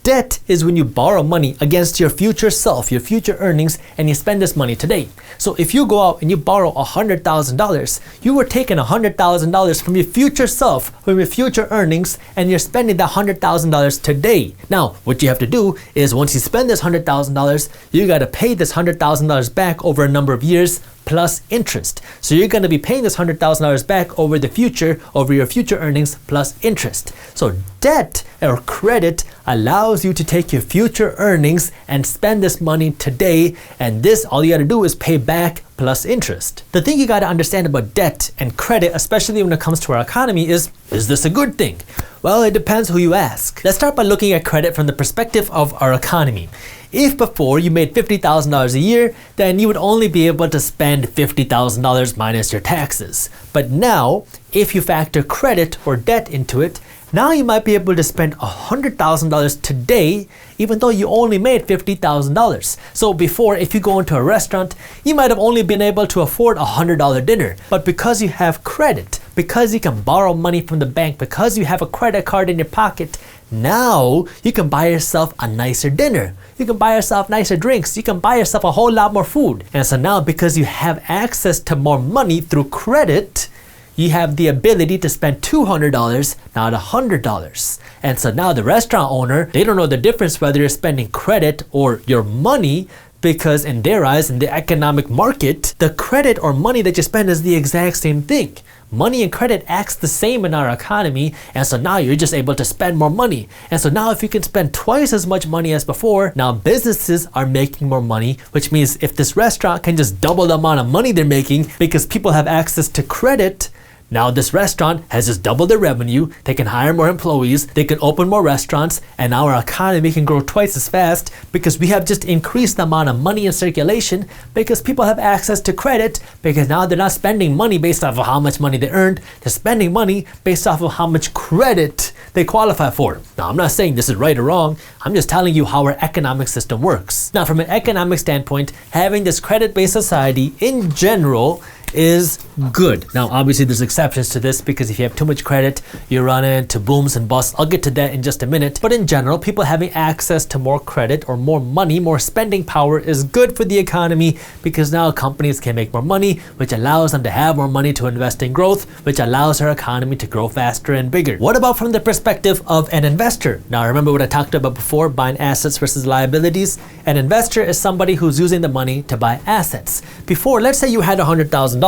Speaker 1: Debt is when you borrow money against your future self, your future earnings, and you spend this money today. So if you go out and you borrow $100,000, you were taking $100,000 from your future self, from your future earnings, and you're spending that $100,000 today. Now, what you have to do is once you spend this $100,000, you got to pay this $100,000 back over a number of years plus interest. So you're going to be paying this $100,000 back over the future, over your future earnings plus interest. So debt or credit allows you to take your future earnings and spend this money today, and this all you got to do is pay back plus interest. The thing you got to understand about debt and credit, especially when it comes to our economy, is this a good thing? Well, it depends who you ask. Let's start by looking at credit from the perspective of our economy. If before you made $50,000 a year, then you would only be able to spend $50,000 minus your taxes. But now, if you factor credit or debt into it, now you might be able to spend $100,000 today, even though you only made $50,000. So before, if you go into a restaurant, you might have only been able to afford a $100 dinner. But because you have credit, because you can borrow money from the bank, because you have a credit card in your pocket, now you can buy yourself a nicer dinner. You can buy yourself nicer drinks. You can buy yourself a whole lot more food. And so now because you have access to more money through credit, you have the ability to spend $200, not $100. And so now the restaurant owner, they don't know the difference whether you're spending credit or your money, because in their eyes, in the economic market, the credit or money that you spend is the exact same thing. Money and credit acts the same in our economy, and so now you're just able to spend more money. And so now if you can spend twice as much money as before, now businesses are making more money, which means if this restaurant can just double the amount of money they're making because people have access to credit, now this restaurant has just doubled their revenue, they can hire more employees, they can open more restaurants, and now our economy can grow twice as fast because we have just increased the amount of money in circulation because people have access to credit, because now they're not spending money based off of how much money they earned, they're spending money based off of how much credit they qualify for. Now, I'm not saying this is right or wrong, I'm just telling you how our economic system works. Now, from an economic standpoint, having this credit-based society in general is good. Now, obviously there's exceptions to this, because if you have too much credit, you run into booms and busts. I'll get to that in just a minute. But in general, people having access to more credit or more money, more spending power is good for the economy, because now companies can make more money, which allows them to have more money to invest in growth, which allows our economy to grow faster and bigger. What about from the perspective of an investor? Now, remember what I talked about before, buying assets versus liabilities? An investor is somebody who's using the money to buy assets. Before, let's say you had $100,000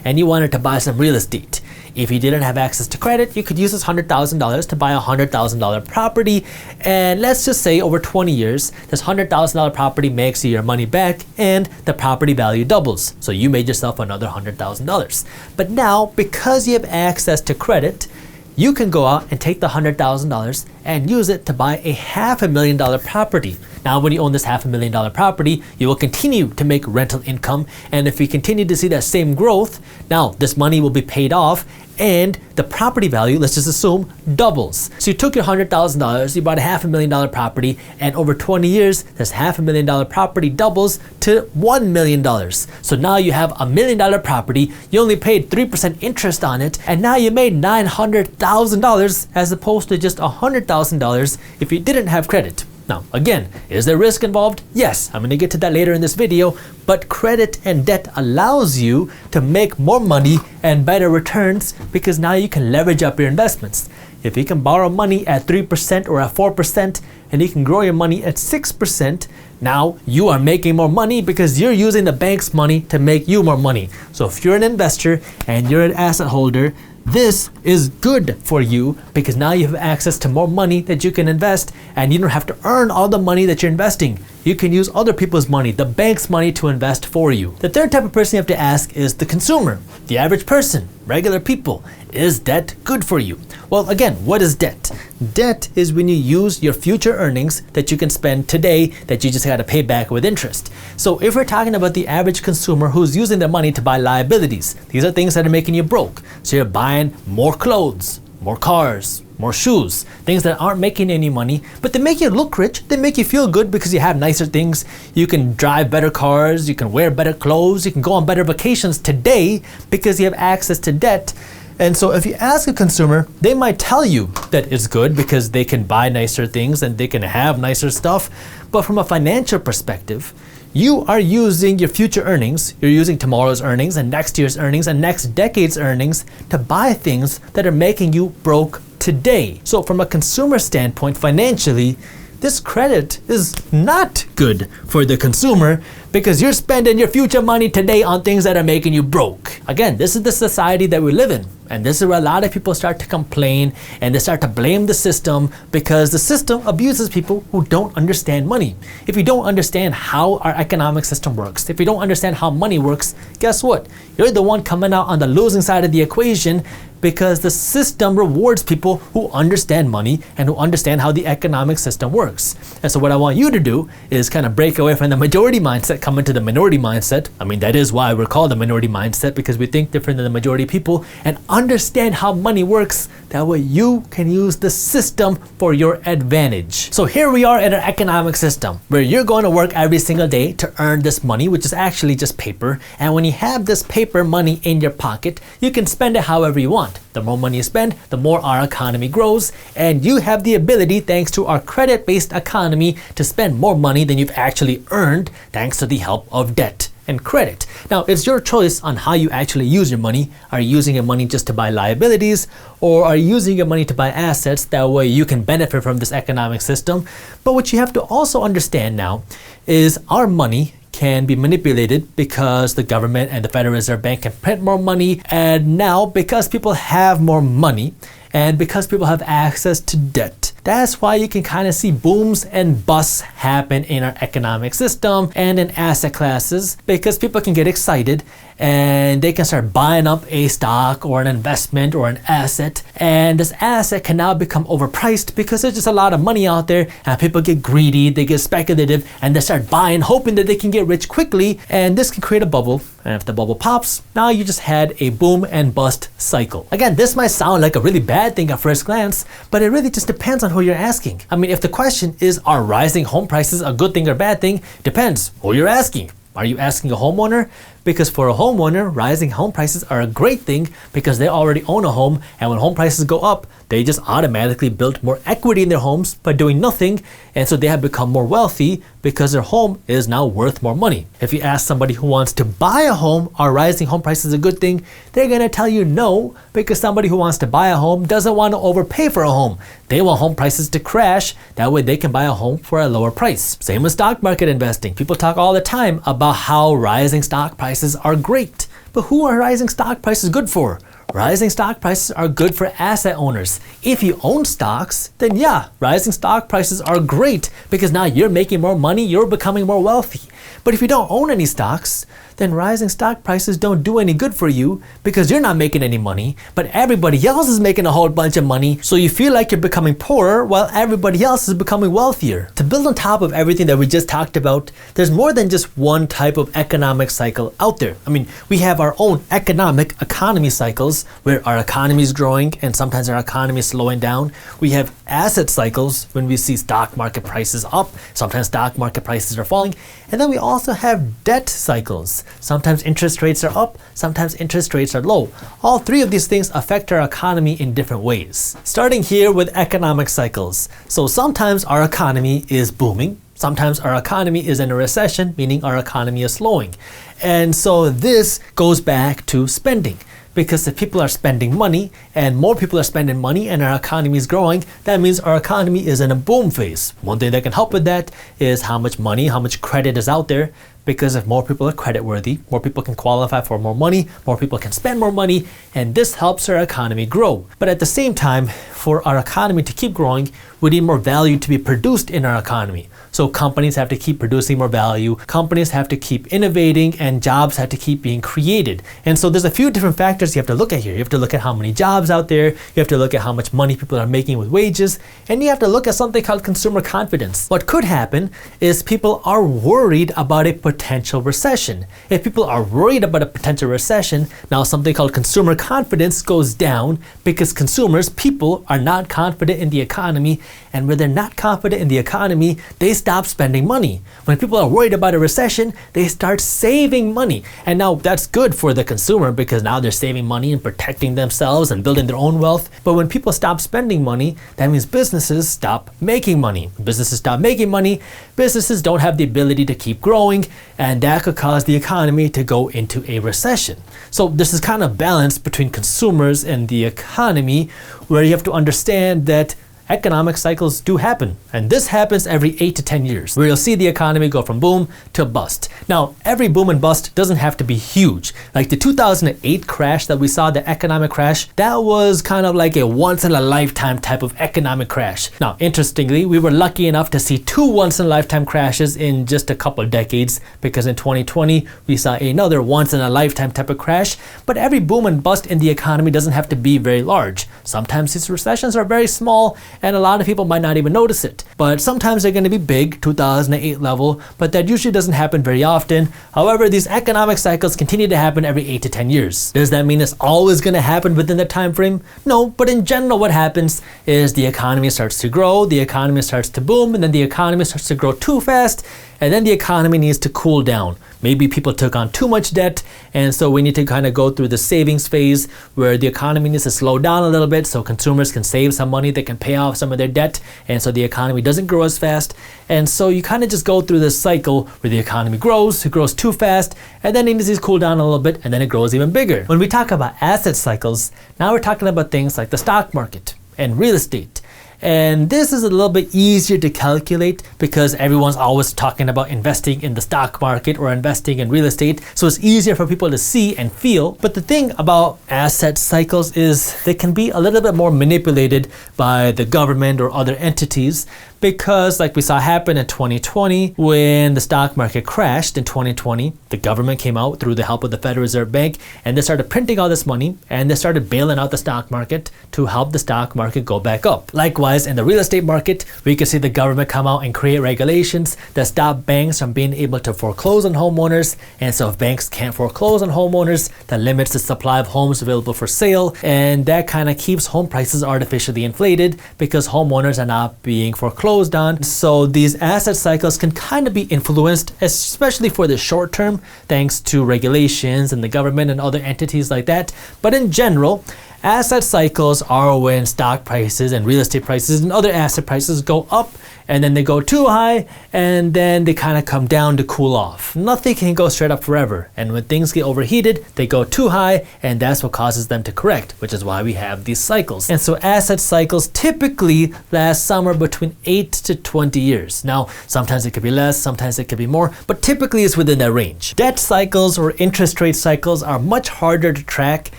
Speaker 1: and you wanted to buy some real estate. If you didn't have access to credit, you could use this $100,000 to buy a $100,000 property. And let's just say over 20 years, this $100,000 property makes you your money back and the property value doubles. So you made yourself another $100,000. But now, because you have access to credit, you can go out and take the $100,000 and use it to buy a $500,000 property. Now, when you own this $500,000 property, you will continue to make rental income. And if you continue to see that same growth, now this money will be paid off and the property value, let's just assume, doubles. So you took your $100,000, you bought a $500,000 property, and over 20 years, this $500,000 property doubles to $1 million. So now you have a $1 million property, you only paid 3% interest on it, and now you made $900,000 as opposed to just $100,000 if you didn't have credit. Now, again, is there risk involved? Yes, I'm going to get to that later in this video, but credit and debt allows you to make more money and better returns because now you can leverage up your investments. If you can borrow money at 3% or at 4% and you can grow your money at 6%, now you are making more money because you're using the bank's money to make you more money. So if you're an investor and you're an asset holder, this is good for you because now you have access to more money that you can invest and you don't have to earn all the money that you're investing. You can use other people's money, the bank's money, to invest for you. The third type of person you have to ask is the consumer, the average person, regular people. Is debt good for you? Well, again, what is debt? Debt is when you use your future earnings that you can spend today that you just got to pay back with interest. So if we're talking about the average consumer who's using their money to buy liabilities, these are things that are making you broke. So you're buying more clothes, more cars, more shoes, things that aren't making any money, but they make you look rich. They make you feel good because you have nicer things. You can drive better cars, you can wear better clothes, you can go on better vacations today because you have access to debt. And so if you ask a consumer, they might tell you that it's good because they can buy nicer things and they can have nicer stuff. But from a financial perspective, you are using your future earnings, you're using tomorrow's earnings and next year's earnings and next decade's earnings to buy things that are making you broke today. So from a consumer standpoint, financially, this credit is not good for the consumer because you're spending your future money today on things that are making you broke. Again, this is the society that we live in. And this is where a lot of people start to complain and they start to blame the system because the system abuses people who don't understand money. If you don't understand how our economic system works, if you don't understand how money works, guess what? You're the one coming out on the losing side of the equation because the system rewards people who understand money and who understand how the economic system works. And so what I want you to do is kind of break away from the majority mindset, come into the minority mindset. I mean, that is why we're called the minority mindset, because we think different than the majority of people and understand how money works. That way you can use the system for your advantage. So here we are in an economic system where you're going to work every single day to earn this money, which is actually just paper. And when you have this paper money in your pocket, you can spend it however you want. The more money you spend, the more our economy grows, and you have the ability, thanks to our credit-based economy, to spend more money than you've actually earned thanks to the help of debt and credit. Now, it's your choice on how you actually use your money. Are you using your money just to buy liabilities, or are you using your money to buy assets? That way you can benefit from this economic system. But what you have to also understand now is our money can be manipulated because the government and the Federal Reserve Bank can print more money. And now, because people have more money and because people have access to debt, that's why you can kind of see booms and busts happen in our economic system and in asset classes, because people can get excited and they can start buying up a stock or an investment or an asset, and this asset can now become overpriced because there's just a lot of money out there and people get greedy, they get speculative, and they start buying hoping that they can get rich quickly, and this can create a bubble. And if the bubble pops, now you just had a boom and bust cycle. Again, this might sound like a really bad thing at first glance, but it really just depends on who you're asking. I mean, if the question is, are rising home prices a good thing or bad thing? Depends who you're asking. Are you asking a homeowner? Because for a homeowner, rising home prices are a great thing because they already own a home, and when home prices go up, they just automatically built more equity in their homes by doing nothing, and so they have become more wealthy because their home is now worth more money. If you ask somebody who wants to buy a home, are rising home prices a good thing? They're gonna tell you no, because somebody who wants to buy a home doesn't want to overpay for a home. They want home prices to crash, that way they can buy a home for a lower price. Same with stock market investing. People talk all the time about how rising stock prices are great. But who are rising stock prices good for? Rising stock prices are good for asset owners. If you own stocks, then yeah, rising stock prices are great because now you're making more money, you're becoming more wealthy. But if you don't own any stocks, then rising stock prices don't do any good for you because you're not making any money, but everybody else is making a whole bunch of money, so you feel like you're becoming poorer while everybody else is becoming wealthier. To build on top of everything that we just talked about, there's more than just one type of economic cycle out there. I mean, we have our own economy cycles where our economy is growing and sometimes our economy is slowing down. We have asset cycles when we see stock market prices up, sometimes stock market prices are falling. And then we also have debt cycles. Sometimes interest rates are up, sometimes interest rates are low. All three of these things affect our economy in different ways. Starting here with economic cycles. So sometimes our economy is booming. Sometimes our economy is in a recession, meaning our economy is slowing. And so this goes back to spending. Because if people are spending money and more people are spending money and our economy is growing, that means our economy is in a boom phase. One thing that can help with that is how much money, how much credit is out there. Because if more people are creditworthy, more people can qualify for more money, more people can spend more money, and this helps our economy grow. But at the same time, for our economy to keep growing, we need more value to be produced in our economy. So companies have to keep producing more value, companies have to keep innovating, and jobs have to keep being created. And so there's a few different factors you have to look at here. You have to look at how many jobs out there, you have to look at how much money people are making with wages, and you have to look at something called consumer confidence. What could happen is people are worried about a potential recession. If people are worried about a potential recession, now something called consumer confidence goes down because consumers, people, are not confident in the economy, and when they're not confident in the economy, they stop spending money. When people are worried about a recession, they start saving money. And now that's good for the consumer because now they're saving money and protecting themselves and building their own wealth. But when people stop spending money, that means businesses stop making money. When businesses stop making money, businesses don't have the ability to keep growing, and that could cause the economy to go into a recession. So this is kind of balance between consumers and the economy, where you have to understand that economic cycles do happen. And this happens every 8 to 10 years, where you'll see the economy go from boom to bust. Now, every boom and bust doesn't have to be huge. Like the 2008 crash that we saw, the economic crash, that was kind of like a once-in-a-lifetime type of economic crash. Now, interestingly, we were lucky enough to see 2 once-in-a-lifetime crashes in just a couple of decades, because in 2020, we saw another once-in-a-lifetime type of crash. But every boom and bust in the economy doesn't have to be very large. Sometimes these recessions are very small, and a lot of people might not even notice it. But sometimes they're going to be big, 2008 level, but that usually doesn't happen very often. However, these economic cycles continue to happen every 8 to 10 years. Does that mean it's always going to happen within that time frame? No, but in general what happens is the economy starts to grow, the economy starts to boom, and then the economy starts to grow too fast, and then the economy needs to cool down. Maybe people took on too much debt, and so we need to kind of go through the savings phase where the economy needs to slow down a little bit so consumers can save some money, they can pay off some of their debt, and so the economy doesn't grow as fast. And so you kind of just go through this cycle where the economy grows, it grows too fast, and then it needs to cool down a little bit, and then it grows even bigger. When we talk about asset cycles, now we're talking about things like the stock market and real estate. And this is a little bit easier to calculate because everyone's always talking about investing in the stock market or investing in real estate. So it's easier for people to see and feel. But the thing about asset cycles is they can be a little bit more manipulated by the government or other entities, because like we saw happen in 2020 when the stock market crashed in 2020, the government came out through the help of the Federal Reserve Bank and they started printing all this money and they started bailing out the stock market to help the stock market go back up. Likewise, in the real estate market, we can see the government come out and create regulations that stop banks from being able to foreclose on homeowners. And so if banks can't foreclose on homeowners, that limits the supply of homes available for sale. And that kind of keeps home prices artificially inflated because homeowners are not being foreclosed on. So these asset cycles can kind of be influenced, especially for the short term, thanks to regulations and the government and other entities like that. But in general, Asset cycles are when stock prices and real estate prices and other asset prices go up, and then they go too high, and then they kind of come down to cool off. Nothing can go straight up forever, and when things get overheated, they go too high, and that's what causes them to correct, which is why we have these cycles. And so asset cycles typically last somewhere between 8 to 20 years. Now, sometimes it could be less, sometimes it could be more, but typically it's within that range. Debt cycles or interest rate cycles are much harder to track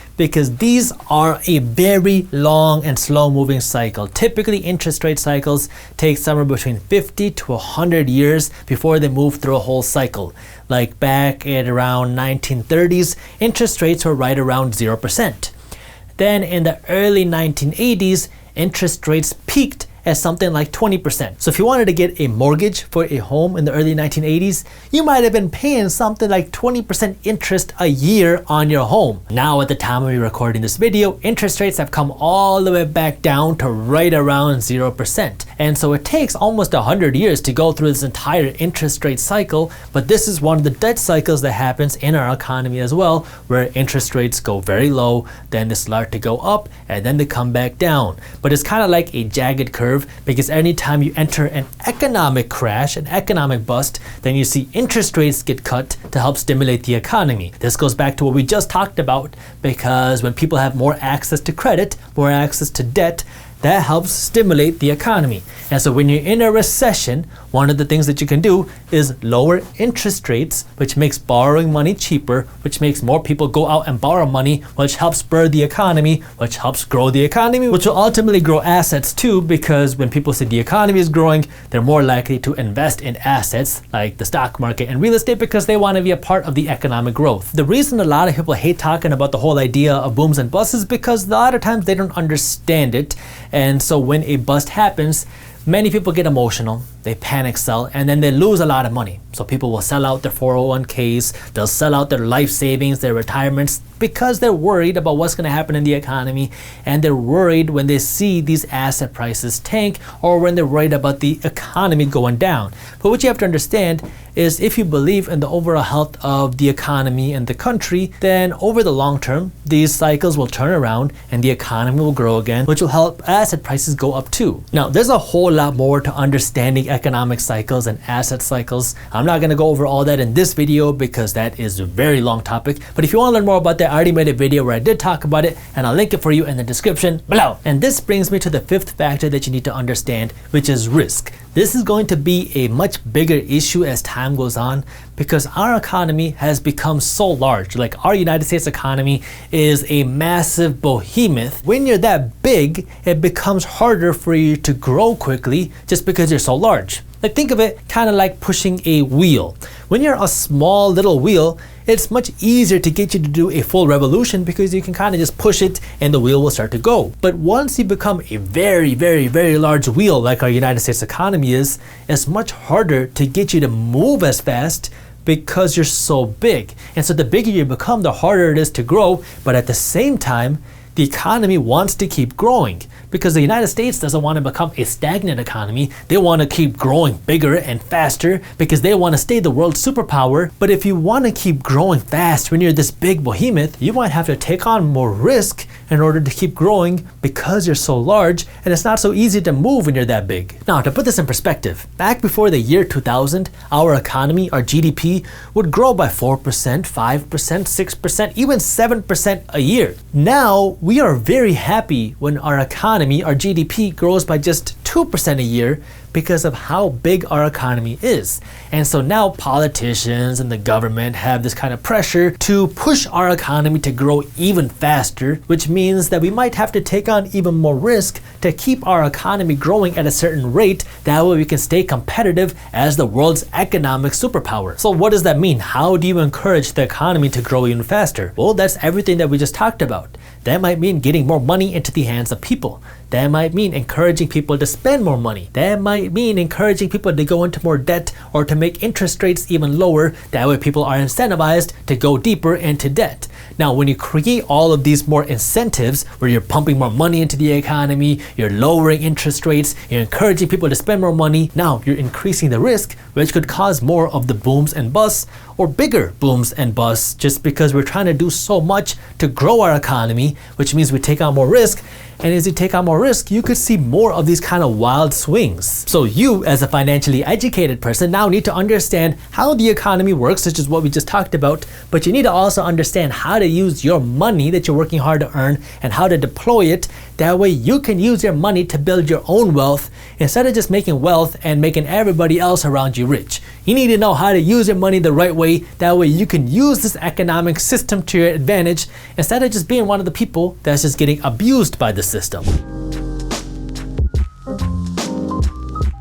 Speaker 1: because these are a very long and slow moving cycle. Typically interest rate cycles take somewhere between 50 to 100 years before they move through a whole cycle. Like back at around 1930s, interest rates were right around 0%. Then in the early 1980s, interest rates peaked at something like 20%. So if you wanted to get a mortgage for a home in the early 1980s, you might have been paying something like 20% interest a year on your home. Now at the time of me recording this video, interest rates have come all the way back down to right around 0%. And so it takes almost 100 years to go through this entire interest rate cycle, but this is one of the debt cycles that happens in our economy as well, where interest rates go very low, then they start to go up, and then they come back down. But it's kind of like a jagged curve, because anytime you enter an economic crash, an economic bust, then you see interest rates get cut to help stimulate the economy. This goes back to what we just talked about, because when people have more access to credit, more access to debt, that helps stimulate the economy. And so when you're in a recession, one of the things that you can do is lower interest rates, which makes borrowing money cheaper, which makes more people go out and borrow money, which helps spur the economy, which helps grow the economy, which will ultimately grow assets too, because when people see the economy is growing, they're more likely to invest in assets like the stock market and real estate because they want to be a part of the economic growth. The reason a lot of people hate talking about the whole idea of booms and busts is because a lot of times they don't understand it. And so when a bust happens, many people get emotional, they panic sell, and then they lose a lot of money. So people will sell out their 401ks, they'll sell out their life savings, their retirements, because they're worried about what's going to happen in the economy, and they're worried when they see these asset prices tank, or when they're worried about the economy going down. But what you have to understand is if you believe in the overall health of the economy and the country, then over the long term, these cycles will turn around and the economy will grow again, which will help asset prices go up too. Now, there's a whole lot more to understanding economic cycles and asset cycles. I'm not going to go over all that in this video because that is a very long topic. But if you want to learn more about that, I already made a video where I did talk about it, and I'll link it for you in the description below. And this brings me to the fifth factor that you need to understand, which is risk. This is going to be a much bigger issue as time goes on because our economy has become so large. Like our United States economy is a massive behemoth. When you're that big, it becomes harder for you to grow quickly just because you're so large. Like think of it kind of like pushing a wheel. When you're a small little wheel, it's much easier to get you to do a full revolution because you can kind of just push it and the wheel will start to go. But once you become a very, very, very large wheel like our United States economy is, it's much harder to get you to move as fast because you're so big. And so the bigger you become, the harder it is to grow. But at the same time, the economy wants to keep growing because the United States doesn't want to become a stagnant economy. They want to keep growing bigger and faster because they want to stay the world superpower. But if you want to keep growing fast when you're this big behemoth, you might have to take on more risk in order to keep growing because you're so large, and it's not so easy to move when you're that big. Now, to put this in perspective, back before the year 2000, our economy, our GDP, would grow by 4%, 5%, 6%, even 7% a year. Now, we are very happy when our economy, our GDP, grows by just 2% a year because of how big our economy is. And so now politicians and the government have this kind of pressure to push our economy to grow even faster, which means that we might have to take on even more risk to keep our economy growing at a certain rate. That way we can stay competitive as the world's economic superpower. So what does that mean? How do you encourage the economy to grow even faster? Well, that's everything that we just talked about. That might mean getting more money into the hands of people. That might mean encouraging people to spend more money. That might mean encouraging people to go into more debt or to make interest rates even lower. That way people are incentivized to go deeper into debt. Now, when you create all of these more incentives where you're pumping more money into the economy, you're lowering interest rates, you're encouraging people to spend more money, now you're increasing the risk, which could cause more of the booms and busts or bigger booms and busts, just because we're trying to do so much to grow our economy, which means we take on more risk. And as you take on more risk, you could see more of these kind of wild swings. So you, as a financially educated person, now need to understand how the economy works, which is what we just talked about, but you need to also understand how to use your money that you're working hard to earn and how to deploy it. That way you can use your money to build your own wealth instead of just making wealth and making everybody else around you rich. You need to know how to use your money the right way. That way you can use this economic system to your advantage instead of just being one of the people that's just getting abused by the system.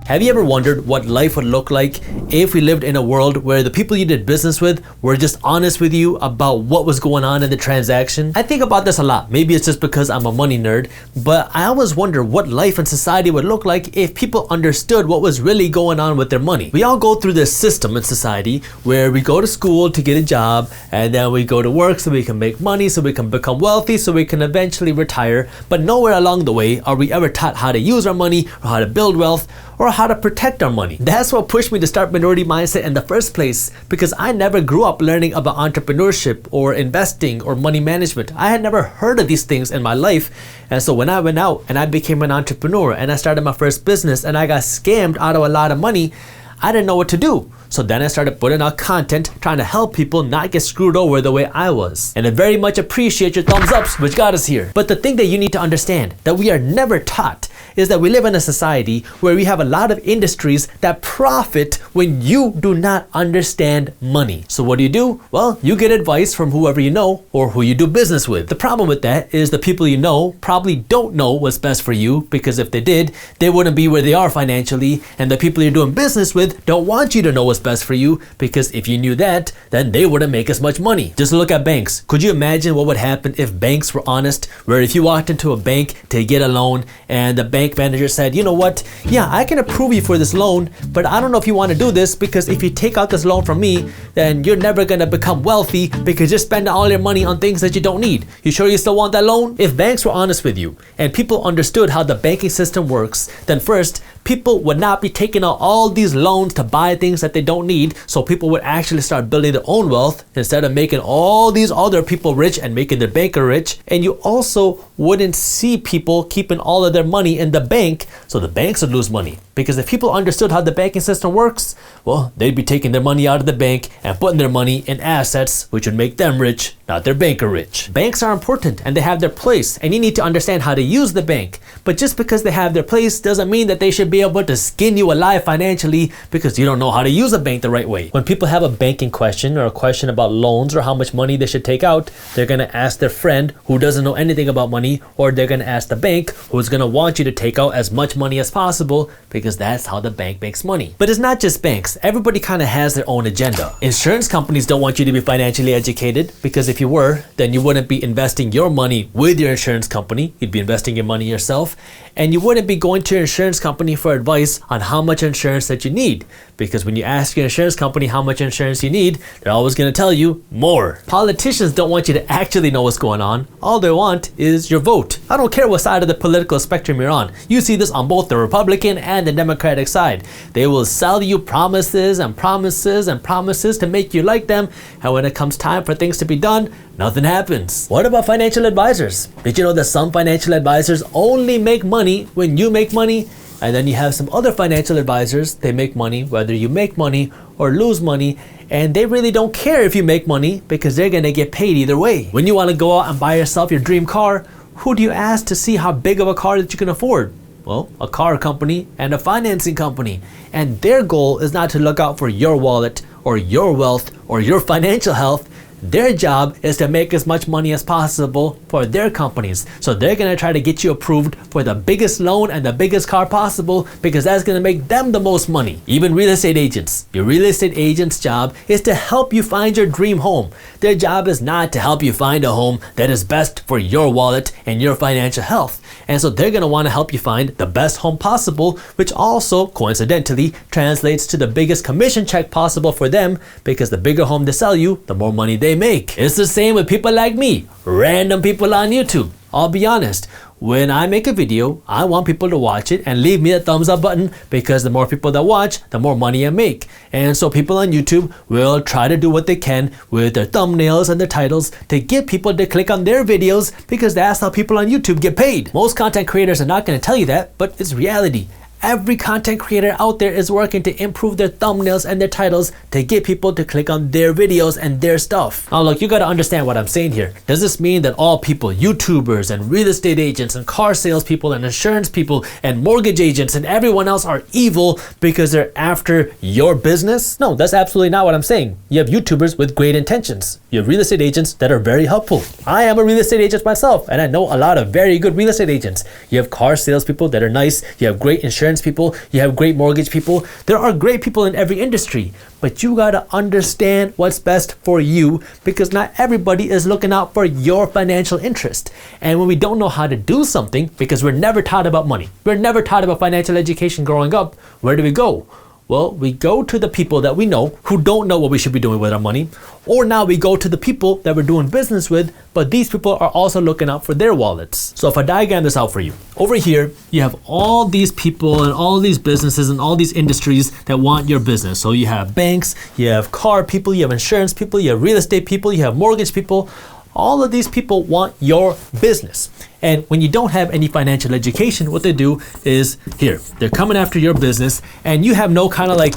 Speaker 1: Have you ever wondered what life would look like if we lived in a world where the people you did business with were just honest with you about what was going on in the transaction? I think about this a lot. Maybe it's just because I'm a money nerd, but I always wonder what life and society would look like if people understood what was really going on with their money. We all go through this system in society where we go to school to get a job, and then we go to work so we can make money, so we can become wealthy, so we can eventually retire. But nowhere along the way are we ever taught how to use our money or how to build wealth or how to protect our money. That's what pushed me to start Minority Mindset in the first place, because I never grew up learning about entrepreneurship or investing or money management. I had never heard of these things in my life. And so when I went out and I became an entrepreneur and I started my first business and I got scammed out of a lot of money, I didn't know what to do. So then I started putting out content trying to help people not get screwed over the way I was. And I very much appreciate your thumbs ups, which got us here. But the thing that you need to understand that we are never taught is that we live in a society where we have a lot of industries that profit when you do not understand money. So what do? Well, you get advice from whoever you know or who you do business with. The problem with that is the people you know probably don't know what's best for you, because if they did, they wouldn't be where they are financially, and the people you're doing business with don't want you to know what's best for you, because if you knew that, then they wouldn't make as much money. Just look at banks. Could you imagine what would happen if banks were honest, where if you walked into a bank to get a loan and the bank manager said, you know what, yeah, I can approve you for this loan, but I don't know if you want to do this, because if you take out this loan from me, then you're never going to become wealthy because you're spending all your money on things that you don't need. You sure you still want that loan? If banks were honest with you and people understood how the banking system works, then first, people would not be taking out all these loans to buy things that they don't need, so people would actually start building their own wealth instead of making all these other people rich and making their banker rich. And you also wouldn't see people keeping all of their money in the bank, so the banks would lose money. Because if people understood how the banking system works, well, they'd be taking their money out of the bank and putting their money in assets, which would make them rich, not their banker rich. Banks are important and they have their place, and you need to understand how to use the bank. But just because they have their place doesn't mean that they should be able to skin you alive financially because you don't know how to use a bank the right way. When people have a banking question or a question about loans or how much money they should take out, they're going to ask their friend who doesn't know anything about money, or they're going to ask the bank, who's going to want you to take out as much money as possible, because that's how the bank makes money. But it's not just banks. Everybody kind of has their own agenda. Insurance companies don't want you to be financially educated, because if you were, then you wouldn't be investing your money with your insurance company. You'd be investing your money yourself, and you wouldn't be going to your insurance company for advice on how much insurance that you need, because when you ask your insurance company how much insurance you need, they're always going to tell you more. Politicians don't want you to actually know what's going on. All they want is your vote. I don't care what side of the political spectrum you're on. You see this on both the Republican and the Democratic side. They will sell you promises and promises and promises to make you like them, and when it comes time for things to be done, nothing happens. What about financial advisors? Did you know that some financial advisors only make money when you make money? And then you have some other financial advisors, they make money whether you make money or lose money, and they really don't care if you make money because they're gonna get paid either way. When you wanna go out and buy yourself your dream car, who do you ask to see how big of a car that you can afford? Well, a car company and a financing company. And their goal is not to look out for your wallet or your wealth or your financial health. Their job is to make as much money as possible for their companies. So they're going to try to get you approved for the biggest loan and the biggest car possible because that's going to make them the most money. Even real estate agents. Your real estate agent's job is to help you find your dream home. Their job is not to help you find a home that is best for your wallet and your financial health. And so they're going to want to help you find the best home possible, which also coincidentally translates to the biggest commission check possible for them because the bigger home they sell you, the more money they make. It's the same with people like me, random people on YouTube. I'll be honest, when I make a video, I want people to watch it and leave me a thumbs up button because the more people that watch, the more money I make. And so people on YouTube will try to do what they can with their thumbnails and their titles to get people to click on their videos because that's how people on YouTube get paid. Most content creators are not going to tell you that, but it's reality. Every content creator out there is working to improve their thumbnails and their titles to get people to click on their videos and their stuff. Now look, you gotta understand what I'm saying here. Does this mean that all people, YouTubers and real estate agents and car salespeople and insurance people and mortgage agents and everyone else are evil because they're after your business? No, that's absolutely not what I'm saying. You have YouTubers with great intentions. You have real estate agents that are very helpful. I am a real estate agent myself and I know a lot of very good real estate agents. You have car salespeople that are nice. You have great insurance people, you have great mortgage people. There are great people in every industry, but you gotta understand what's best for you because not everybody is looking out for your financial interest. And when we don't know how to do something because we're never taught about money, we're never taught about financial education growing up, where do we go? Well, we go to the people that we know who don't know what we should be doing with our money, or now we go to the people that we're doing business with, but these people are also looking out for their wallets. So if I diagram this out for you, over here, you have all these people and all these businesses and all these industries that want your business. So you have banks, you have car people, you have insurance people, you have real estate people, you have mortgage people. All of these people want your business. And when you don't have any financial education, what they do is here, they're coming after your business and you have no kind of like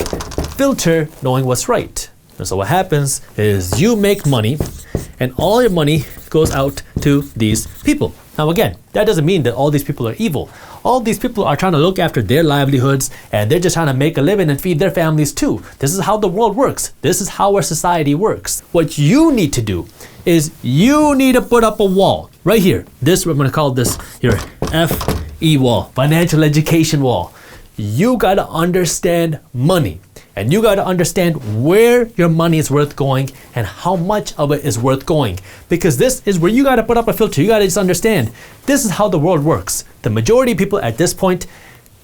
Speaker 1: filter knowing what's right. And so what happens is you make money and all your money goes out to these people. Now again, that doesn't mean that all these people are evil. All these people are trying to look after their livelihoods and they're just trying to make a living and feed their families too. This is how the world works. This is how our society works. What you need to do is you need to put up a wall right here. This, we're going to call this your FE wall, financial education wall. You got to understand money. And you got to understand where your money is worth going and how much of it is worth going. Because this is where you got to put up a filter. You got to just understand this is how the world works. The majority of people at this point,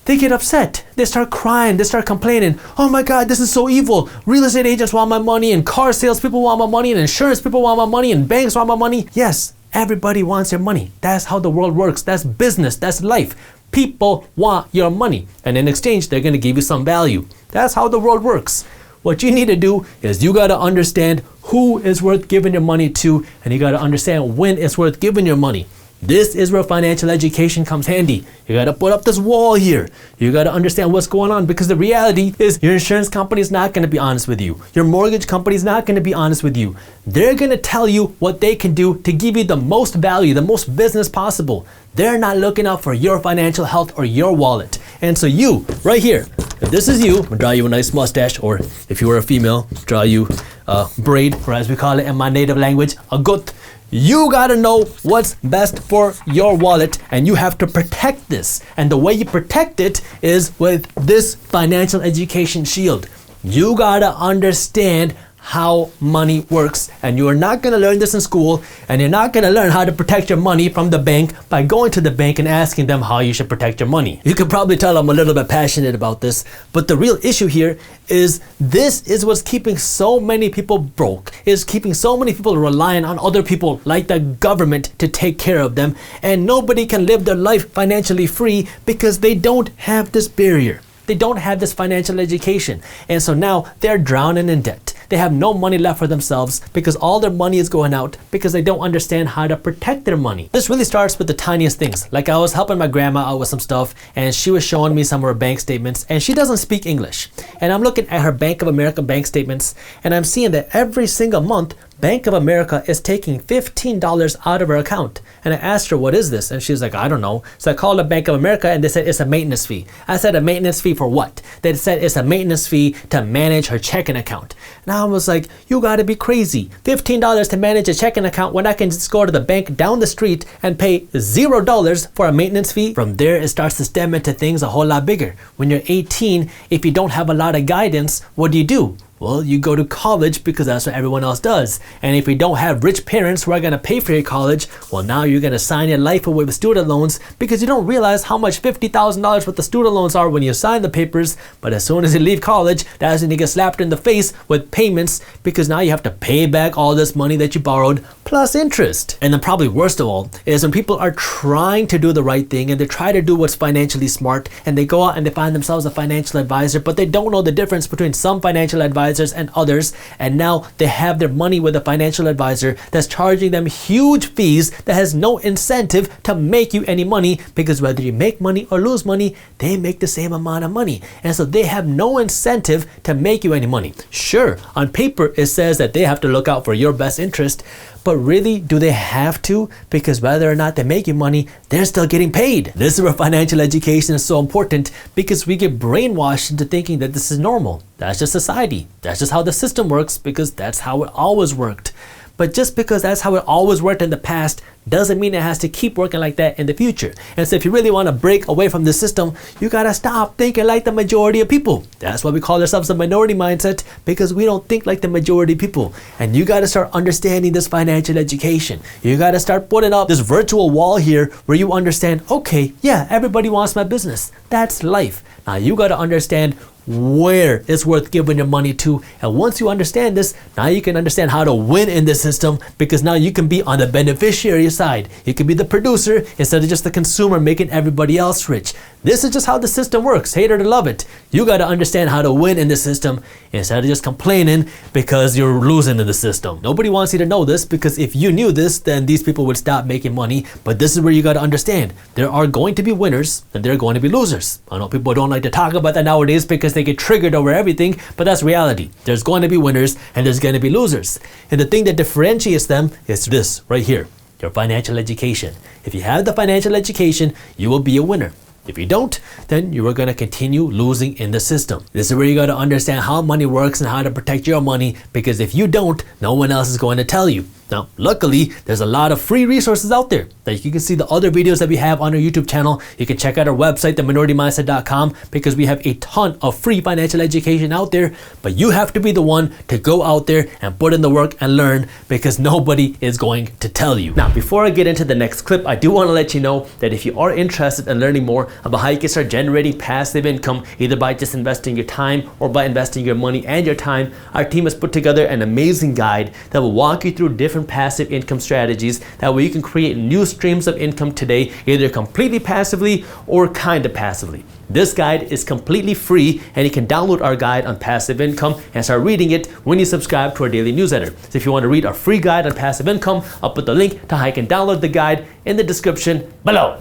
Speaker 1: they get upset. They start crying. They start complaining. Oh my God, this is so evil. Real estate agents want my money and car salespeople want my money and insurance people want my money and banks want my money. Yes, everybody wants your money. That's how the world works. That's business. That's life. People want your money, and in exchange, they're going to give you some value. That's how the world works. What you need to do is you got to understand who is worth giving your money to, and you got to understand when it's worth giving your money. This is where financial education comes handy. You got to put up this wall here. You got to understand what's going on because the reality is your insurance company is not going to be honest with you. Your mortgage company is not going to be honest with you. They're going to tell you what they can do to give you the most value, the most business possible. They're not looking out for your financial health or your wallet. And so you, right here, if this is you, I'm gonna draw you a nice mustache, or if you were a female, draw you a braid, or as we call it in my native language, a gut. You gotta know what's best for your wallet and you have to protect this. And the way you protect it is with this financial education shield. You gotta understand how money works, and you are not going to learn this in school, and you're not going to learn how to protect your money from the bank by going to the bank and asking them how you should protect your money. You can probably tell I'm a little bit passionate about this, but the real issue here is this is what's keeping so many people broke, is keeping so many people relying on other people like the government to take care of them, and nobody can live their life financially free because they don't have this barrier. They don't have this financial education, and so now they're drowning in debt. They have no money left for themselves because all their money is going out because they don't understand how to protect their money. This really starts with the tiniest things. Like I was helping my grandma out with some stuff and she was showing me some of her bank statements and she doesn't speak English. And I'm looking at her Bank of America bank statements and I'm seeing that every single month Bank of America is taking $15 out of her account. And I asked her, what is this? And she's like, I don't know. So I called the Bank of America and they said it's a maintenance fee. I said, a maintenance fee for what? They said it's a maintenance fee to manage her checking account. And I was like, you gotta be crazy. $15 to manage a checking account when I can just go to the bank down the street and pay $0 for a maintenance fee. From there, it starts to stem into things a whole lot bigger. When you're 18, if you don't have a lot of guidance, what do? Well, you go to college because that's what everyone else does. And if you don't have rich parents who are going to pay for your college, well, now you're going to sign your life away with student loans because you don't realize how much $50,000 worth of student loans are when you sign the papers. But as soon as you leave college, that's when you get slapped in the face with payments because now you have to pay back all this money that you borrowed plus interest. And then probably worst of all is when people are trying to do the right thing and they try to do what's financially smart and they go out and they find themselves a financial advisor, but they don't know the difference between some financial advisors and others, and now they have their money with a financial advisor that's charging them huge fees that has no incentive to make you any money because whether you make money or lose money, they make the same amount of money. And so they have no incentive to make you any money. Sure, on paper it says that they have to look out for your best interest, but really, do they have to? Because whether or not they make you money, they're still getting paid. This is where financial education is so important because we get brainwashed into thinking that this is normal. That's just society. That's just how the system works because that's how it always worked. But just because that's how it always worked in the past doesn't mean it has to keep working like that in the future. And so if you really want to break away from the system, you gotta stop thinking like the majority of people. That's why we call ourselves the minority mindset, because we don't think like the majority of people. And you gotta start understanding this financial education. You gotta start putting up this virtual wall here where you understand, okay, yeah, everybody wants my business. That's life. Now you gotta understand where it's worth giving your money to, and once you understand this, now you can understand how to win in this system because now you can be on the beneficiary side. You can be the producer instead of just the consumer making everybody else rich. This is just how the system works, hate it or love it. You got to understand how to win in the system instead of just complaining because you're losing in the system. Nobody wants you to know this because if you knew this, then these people would stop making money. But this is where you got to understand there are going to be winners and there are going to be losers. I know people don't like to talk about that nowadays because they get triggered over everything, but that's reality. There's going to be winners and there's going to be losers. And the thing that differentiates them is this right here, your financial education. If you have the financial education, you will be a winner. If you don't, then you are going to continue losing in the system. This is where you got to understand how money works and how to protect your money, because if you don't, no one else is going to tell you. Now, luckily, there's a lot of free resources out there that you can see the other videos that we have on our YouTube channel. You can check out our website, theminoritymindset.com, because we have a ton of free financial education out there. But you have to be the one to go out there and put in the work and learn, because nobody is going to tell you. Now, before I get into the next clip, I do want to let you know that if you are interested in learning more about how you can start generating passive income, either by just investing your time or by investing your money and your time, our team has put together an amazing guide that will walk you through different passive income strategies. That way you can create new streams of income today, either completely passively or kind of passively. This guide is completely free and you can download our guide on passive income and start reading it when you subscribe to our daily newsletter. So if you want to read our free guide on passive income, I'll put the link to how you can download the guide in the description below.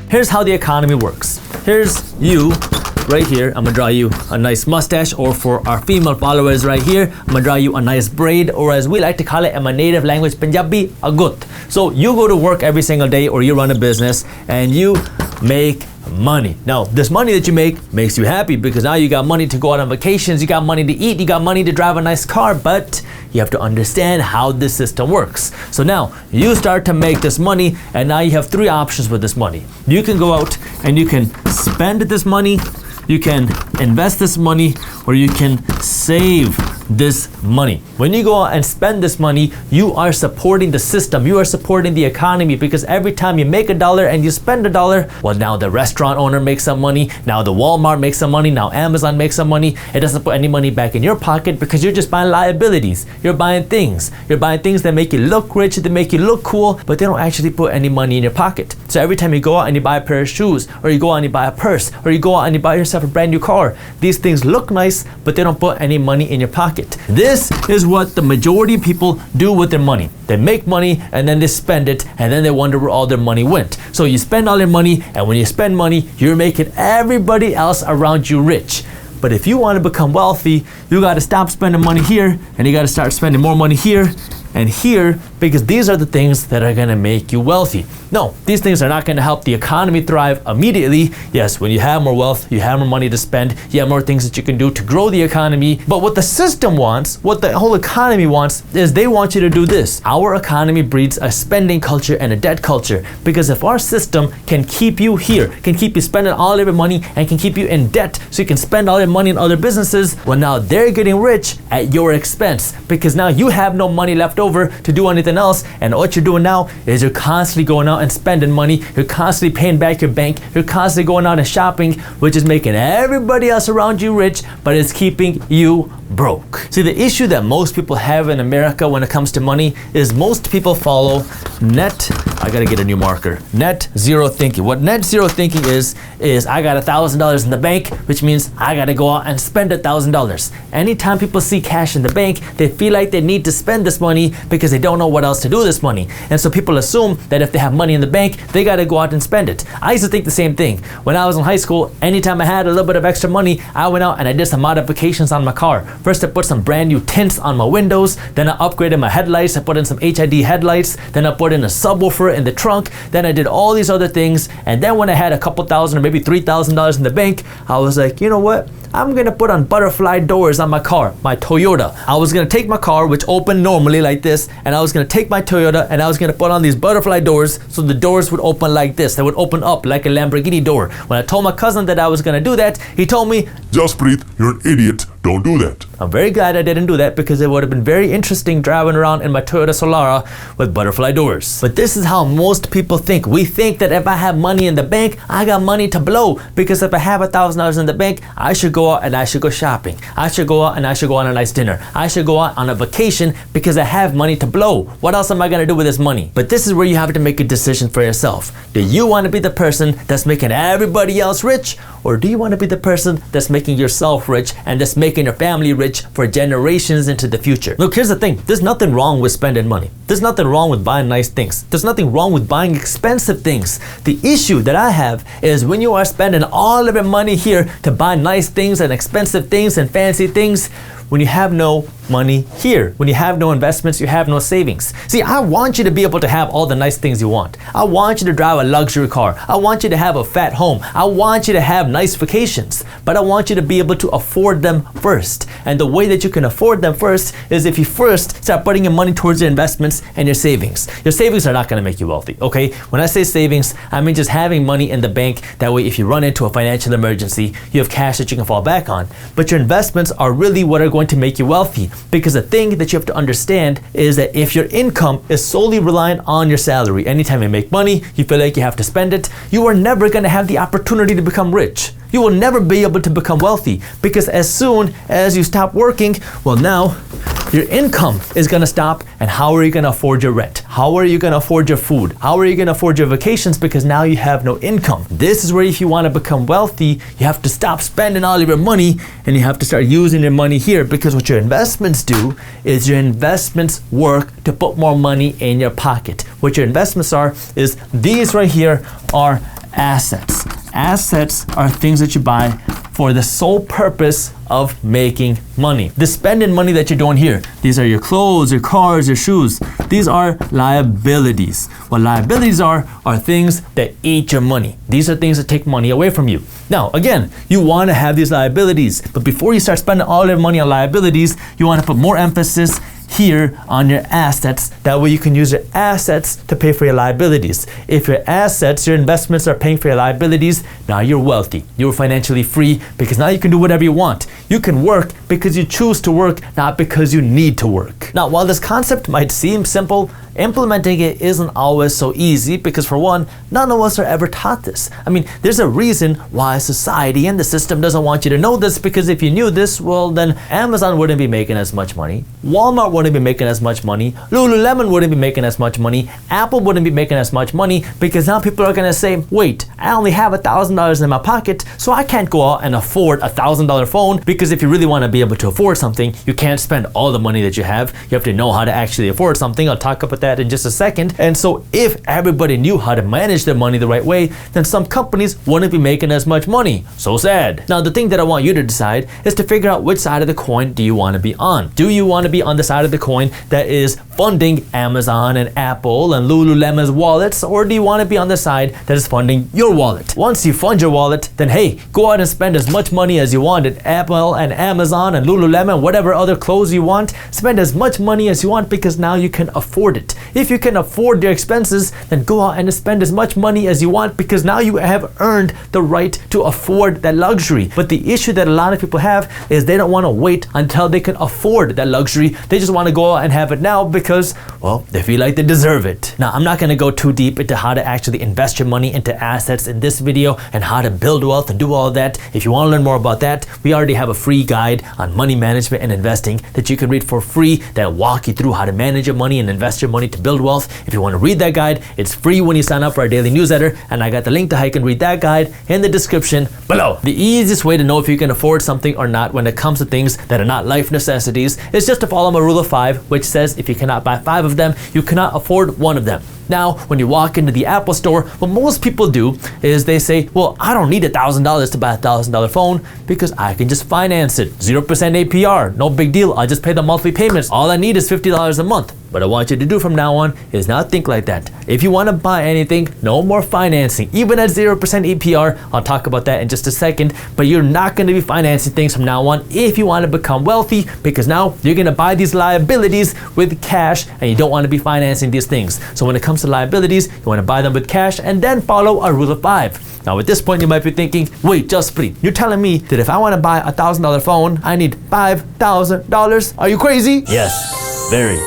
Speaker 1: Here's how the economy works. Here's you right here. I'm gonna draw you a nice mustache, or for our female followers right here, I'm gonna draw you a nice braid, or as we like to call it in my native language, Punjabi, a gut. So you go to work every single day, or you run a business and you make money. Now, this money that you make makes you happy because now you got money to go out on vacations, you got money to eat, you got money to drive a nice car, but you have to understand how this system works. So now you start to make this money, and now you have three options with this money. You can go out and you can spend this money, you can invest this money, or you can save this money. When you go out and spend this money, you are supporting the system, you are supporting the economy, because every time you make $1 and you spend $1, well, now the restaurant owner makes some money, now the Walmart makes some money, now Amazon makes some money. It doesn't put any money back in your pocket because you're just buying liabilities. You're buying things. You're buying things that make you look rich, that make you look cool, but they don't actually put any money in your pocket. So every time you go out and you buy a pair of shoes, or you go out and you buy a purse, or you go out and you buy yourself a brand new car, these things look nice, but they don't put any money in your pocket. This is what the majority of people do with their money. They make money and then they spend it, and then they wonder where all their money went. So you spend all your money, and when you spend money, you're making everybody else around you rich. But if you want to become wealthy, you got to stop spending money here and you got to start spending more money here and here, because these are the things that are going to make you wealthy. No, these things are not going to help the economy thrive immediately. Yes, when you have more wealth, you have more money to spend, you have more things that you can do to grow the economy. But what the system wants, what the whole economy wants, is they want you to do this. Our economy breeds a spending culture and a debt culture, because if our system can keep you here, can keep you spending all of your money and can keep you in debt so you can spend all your money in other businesses, well, now they're getting rich at your expense, because now you have no money left over to do anything else, and what you're doing now is you're constantly going out and spending money, you're constantly paying back your bank, you're constantly going out and shopping, which is making everybody else around you rich, but it's keeping you broke. See, the issue that most people have in America when it comes to money is most people follow I gotta get a new marker, net zero thinking. What net zero thinking is I got $1,000 in the bank, which means I gotta go out and spend $1,000. Anytime people see cash in the bank, they feel like they need to spend this money because they don't know what else to do with this money. And so people assume that if they have money in the bank, they gotta go out and spend it. I used to think the same thing. When I was in high school, anytime I had a little bit of extra money, I went out and I did some modifications on my car. First, I put some brand new tints on my windows, then I upgraded my headlights, I put in some HID headlights, then I put in a subwoofer in the trunk, then I did all these other things, and then when I had a couple thousand or maybe $3,000 in the bank, I was like, you know what? I'm gonna put on butterfly doors on my car, my Toyota. I was gonna take my car, which opened normally like this, and I was gonna take my Toyota and I was gonna put on these butterfly doors so the doors would open like this. They would open up like a Lamborghini door. When I told my cousin that I was gonna do that, he told me,
Speaker 2: Jaspreet, you're an idiot. Don't do that.
Speaker 1: I'm very glad I didn't do that, because it would have been very interesting driving around in my Toyota Solara with butterfly doors. But this is how most people think. We think that if I have money in the bank, I got money to blow, because if I have $1,000 in the bank, I should go out and I should go shopping. I should go out and I should go on a nice dinner. I should go out on a vacation because I have money to blow. What else am I gonna do with this money? But this is where you have to make a decision for yourself. Do you want to be the person that's making everybody else rich, or do you want to be the person that's making yourself rich and that's making your family rich for generations into the future? Look, here's the thing. There's nothing wrong with spending money. There's nothing wrong with buying nice things. There's nothing wrong with buying expensive things. The issue that I have is when you are spending all of your money here to buy nice things and expensive things and fancy things, when you have no money here, when you have no investments, you have no savings. See, I want you to be able to have all the nice things you want. I want you to drive a luxury car. I want you to have a fat home. I want you to have nice vacations, but I want you to be able to afford them first. And the way that you can afford them first is if you first start putting your money towards your investments and your savings. Your savings are not going to make you wealthy, okay? When I say savings, I mean just having money in the bank. That way, if you run into a financial emergency, you have cash that you can fall back on. But your investments are really what are going to make you wealthy. Because the thing that you have to understand is that if your income is solely reliant on your salary, anytime you make money, you feel like you have to spend it, you are never going to have the opportunity to become rich. You will never be able to become wealthy, because as soon as you stop working, well, now your income is going to stop, and how are you going to afford your rent? How are you going to afford your food? How are you going to afford your vacations, because now you have no income? This is where if you want to become wealthy, you have to stop spending all of your money and you have to start using your money here, because what your investments do is your investments work to put more money in your pocket. What your investments are is these right here are assets. Assets are things that you buy for the sole purpose of making money. The spending money that you're doing here, these are your clothes, your cars, your shoes. These are liabilities. What liabilities are things that eat your money. These are things that take money away from you. Now, again, you want to have these liabilities, but before you start spending all your money on liabilities, you want to put more emphasis here on your assets. That way you can use your assets to pay for your liabilities. If your assets, your investments are paying for your liabilities, now you're wealthy. You're financially free, because now you can do whatever you want. You can work because you choose to work, not because you need to work. Now, while this concept might seem simple, implementing it isn't always so easy, because for one, none of us are ever taught this. I mean, there's a reason why society and the system doesn't want you to know this, because if you knew this, well, then Amazon wouldn't be making as much money, Walmart wouldn't be making as much money, Lululemon wouldn't be making as much money, Apple wouldn't be making as much money, because now people are gonna say, wait, I only have $1,000 $1,000 in my pocket, so I can't go out and afford a $1,000 phone, because if you really want to be able to afford something, you can't spend all the money that you have. You have to know how to actually afford something. I'll talk about that in just a second. And so if everybody knew how to manage their money the right way, then some companies wouldn't be making as much money. So sad. Now, the thing that I want you to decide is to figure out which side of the coin do you want to be on. Do you want to be on the side of the coin that is funding Amazon and Apple and Lululemon's wallets, or do you want to be on the side that is funding your wallet? Once you fund your wallet, then hey, go out and spend as much money as you want at Apple and Amazon and Lululemon, whatever other clothes you want. Spend as much money as you want, because now you can afford it. If you can afford your expenses, then go out and spend as much money as you want, because now you have earned the right to afford that luxury. But the issue that a lot of people have is they don't want to wait until they can afford that luxury. They just want to go out and have it now because, well, they feel like they deserve it. Now, I'm not going to go too deep into how to actually invest your money into assets in this video and how to build wealth and do all that. If you want to learn more about that, we already have a free guide on money management and investing that you can read for free that will walk you through how to manage your money and invest your money to build wealth. If you want to read that guide, it's free when you sign up for our daily newsletter, and I got the link to how you can read that guide in the description below. The easiest way to know if you can afford something or not when it comes to things that are not life necessities is just to follow my rule of 5, which says if you cannot buy 5 of them, you cannot afford 1 of them. Now, when you walk into the Apple store, what most people do is they say, well, I don't need $1,000 to buy a $1,000 phone because I can just finance it. 0% APR, no big deal. I'll just pay the monthly payments. All I need is $50 a month. What I want you to do from now on is not think like that. If you want to buy anything, no more financing, even at 0% APR. I'll talk about that in just a second, but you're not going to be financing things from now on if you want to become wealthy, because now you're going to buy these liabilities with cash and you don't want to be financing these things. So when it comes to liabilities, you want to buy them with cash and then follow a rule of 5. Now, at this point, you might be thinking, wait, Jaspreet, you're telling me that if I want to buy a $1,000 phone, I need $5,000? Are you crazy? Yes, very.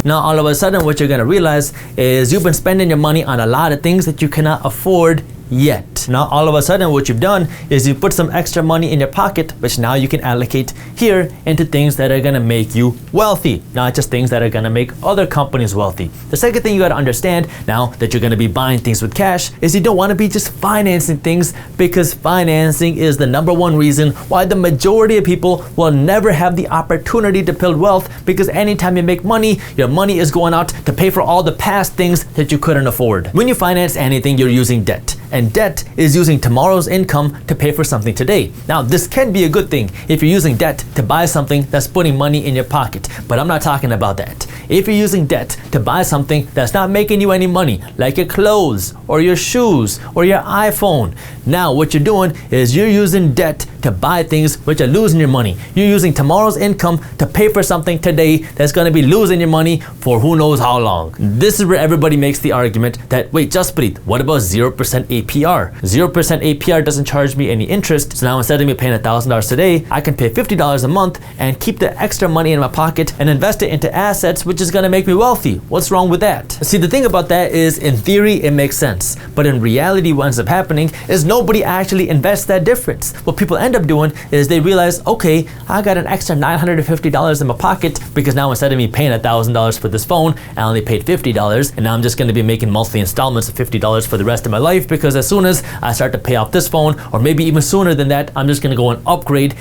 Speaker 1: Now, all of a sudden, what you're going to realize is you've been spending your money on a lot of things that you cannot afford yet. Now, all of a sudden, what you've done is you put some extra money in your pocket, which now you can allocate here into things that are going to make you wealthy, not just things that are going to make other companies wealthy. The second thing you got to understand now that you're going to be buying things with cash is you don't want to be just financing things, because financing is the #1 reason why the majority of people will never have the opportunity to build wealth, because anytime you make money, your money is going out to pay for all the past things that you couldn't afford. When you finance anything, you're using debt. And debt is using tomorrow's income to pay for something today. Now, this can be a good thing if you're using debt to buy something that's putting money in your pocket, but I'm not talking about that. If you're using debt to buy something that's not making you any money, like your clothes or your shoes or your iPhone, now what you're doing is you're using debt to buy things which are losing your money. You're using tomorrow's income to pay for something today that's going to be losing your money for who knows how long. This is where everybody makes the argument that, wait, Jaspreet, what about 0% APR? 0% APR doesn't charge me any interest, so now instead of me paying $1,000 today, I can pay $50 a month and keep the extra money in my pocket and invest it into assets, which is going to make me wealthy. What's wrong with that? See, the thing about that is, in theory, it makes sense, but in reality, what ends up happening is nobody actually invests that difference. What people end up doing is they realize, okay, I got an extra $950 in my pocket because now instead of me paying $1,000 for this phone, I only paid $50, and now I'm just going to be making monthly installments of $50 for the rest of my life, because as soon as I start to pay off this phone, or maybe even sooner than that, I'm just going to go and upgrade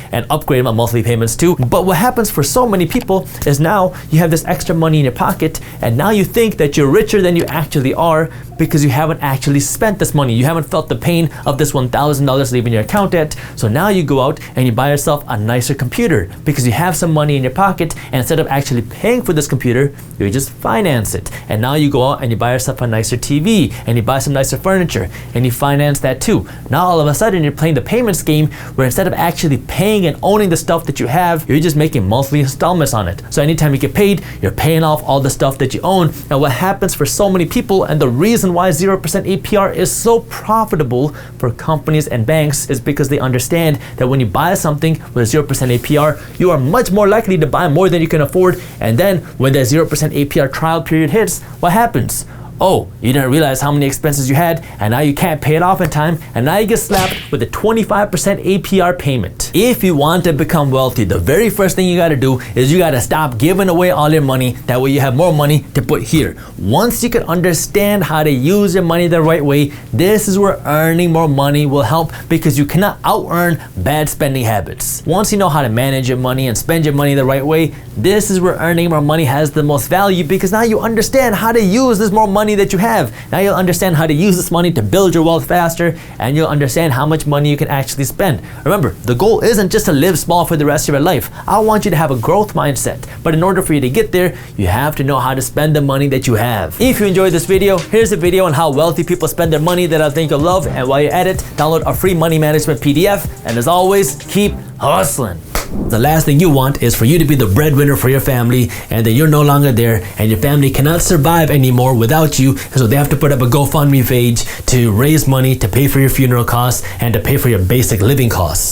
Speaker 1: my monthly payments too. But what happens for so many people is now you have this extra money in your pocket, and now you think that you're richer than you actually are because you haven't actually spent this money. You haven't felt the pain of this $1,000 leaving your account yet. So now you go out and you buy yourself a nicer computer because you have some money in your pocket, and instead of actually paying for this computer, you just finance it. And now you go out and you buy yourself a nicer TV, and you buy some nicer furniture, and you finance that too. Now all of a sudden you're playing the payments game where instead of actually paying and owning the stuff that you have, you're just making monthly installments on it. So anytime you get paid, you're paying off all the stuff that you own. And what happens for so many people, and the reason why 0% APR is so profitable for companies and banks, is because they understand that when you buy something with 0% APR, you are much more likely to buy more than you can afford. And then when that 0% APR trial period hits, what happens? Oh, you didn't realize how many expenses you had, and now you can't pay it off in time, and now you get slapped with a 25% APR payment. If you want to become wealthy, the very first thing you gotta do is you gotta stop giving away all your money. That way you have more money to put here. Once you can understand how to use your money the right way, this is where earning more money will help, because you cannot out-earn bad spending habits. Once you know how to manage your money and spend your money the right way, this is where earning more money has the most value, because now you understand how to use this more money that you have. Now you'll understand how to use this money to build your wealth faster, and you'll understand how much money you can actually spend. Remember, the goal isn't just to live small for the rest of your life. I want you to have a growth mindset, but in order for you to get there, you have to know how to spend the money that you have. If you enjoyed this video, here's a video on how wealthy people spend their money that I think you'll love, and while you're at it, download a free money management PDF, and as always, keep hustling. The last thing you want is for you to be the breadwinner for your family, and that you're no longer there, and your family cannot survive anymore without you, so they have to put up a GoFundMe page to raise money to pay for your funeral costs and to pay for your basic living costs.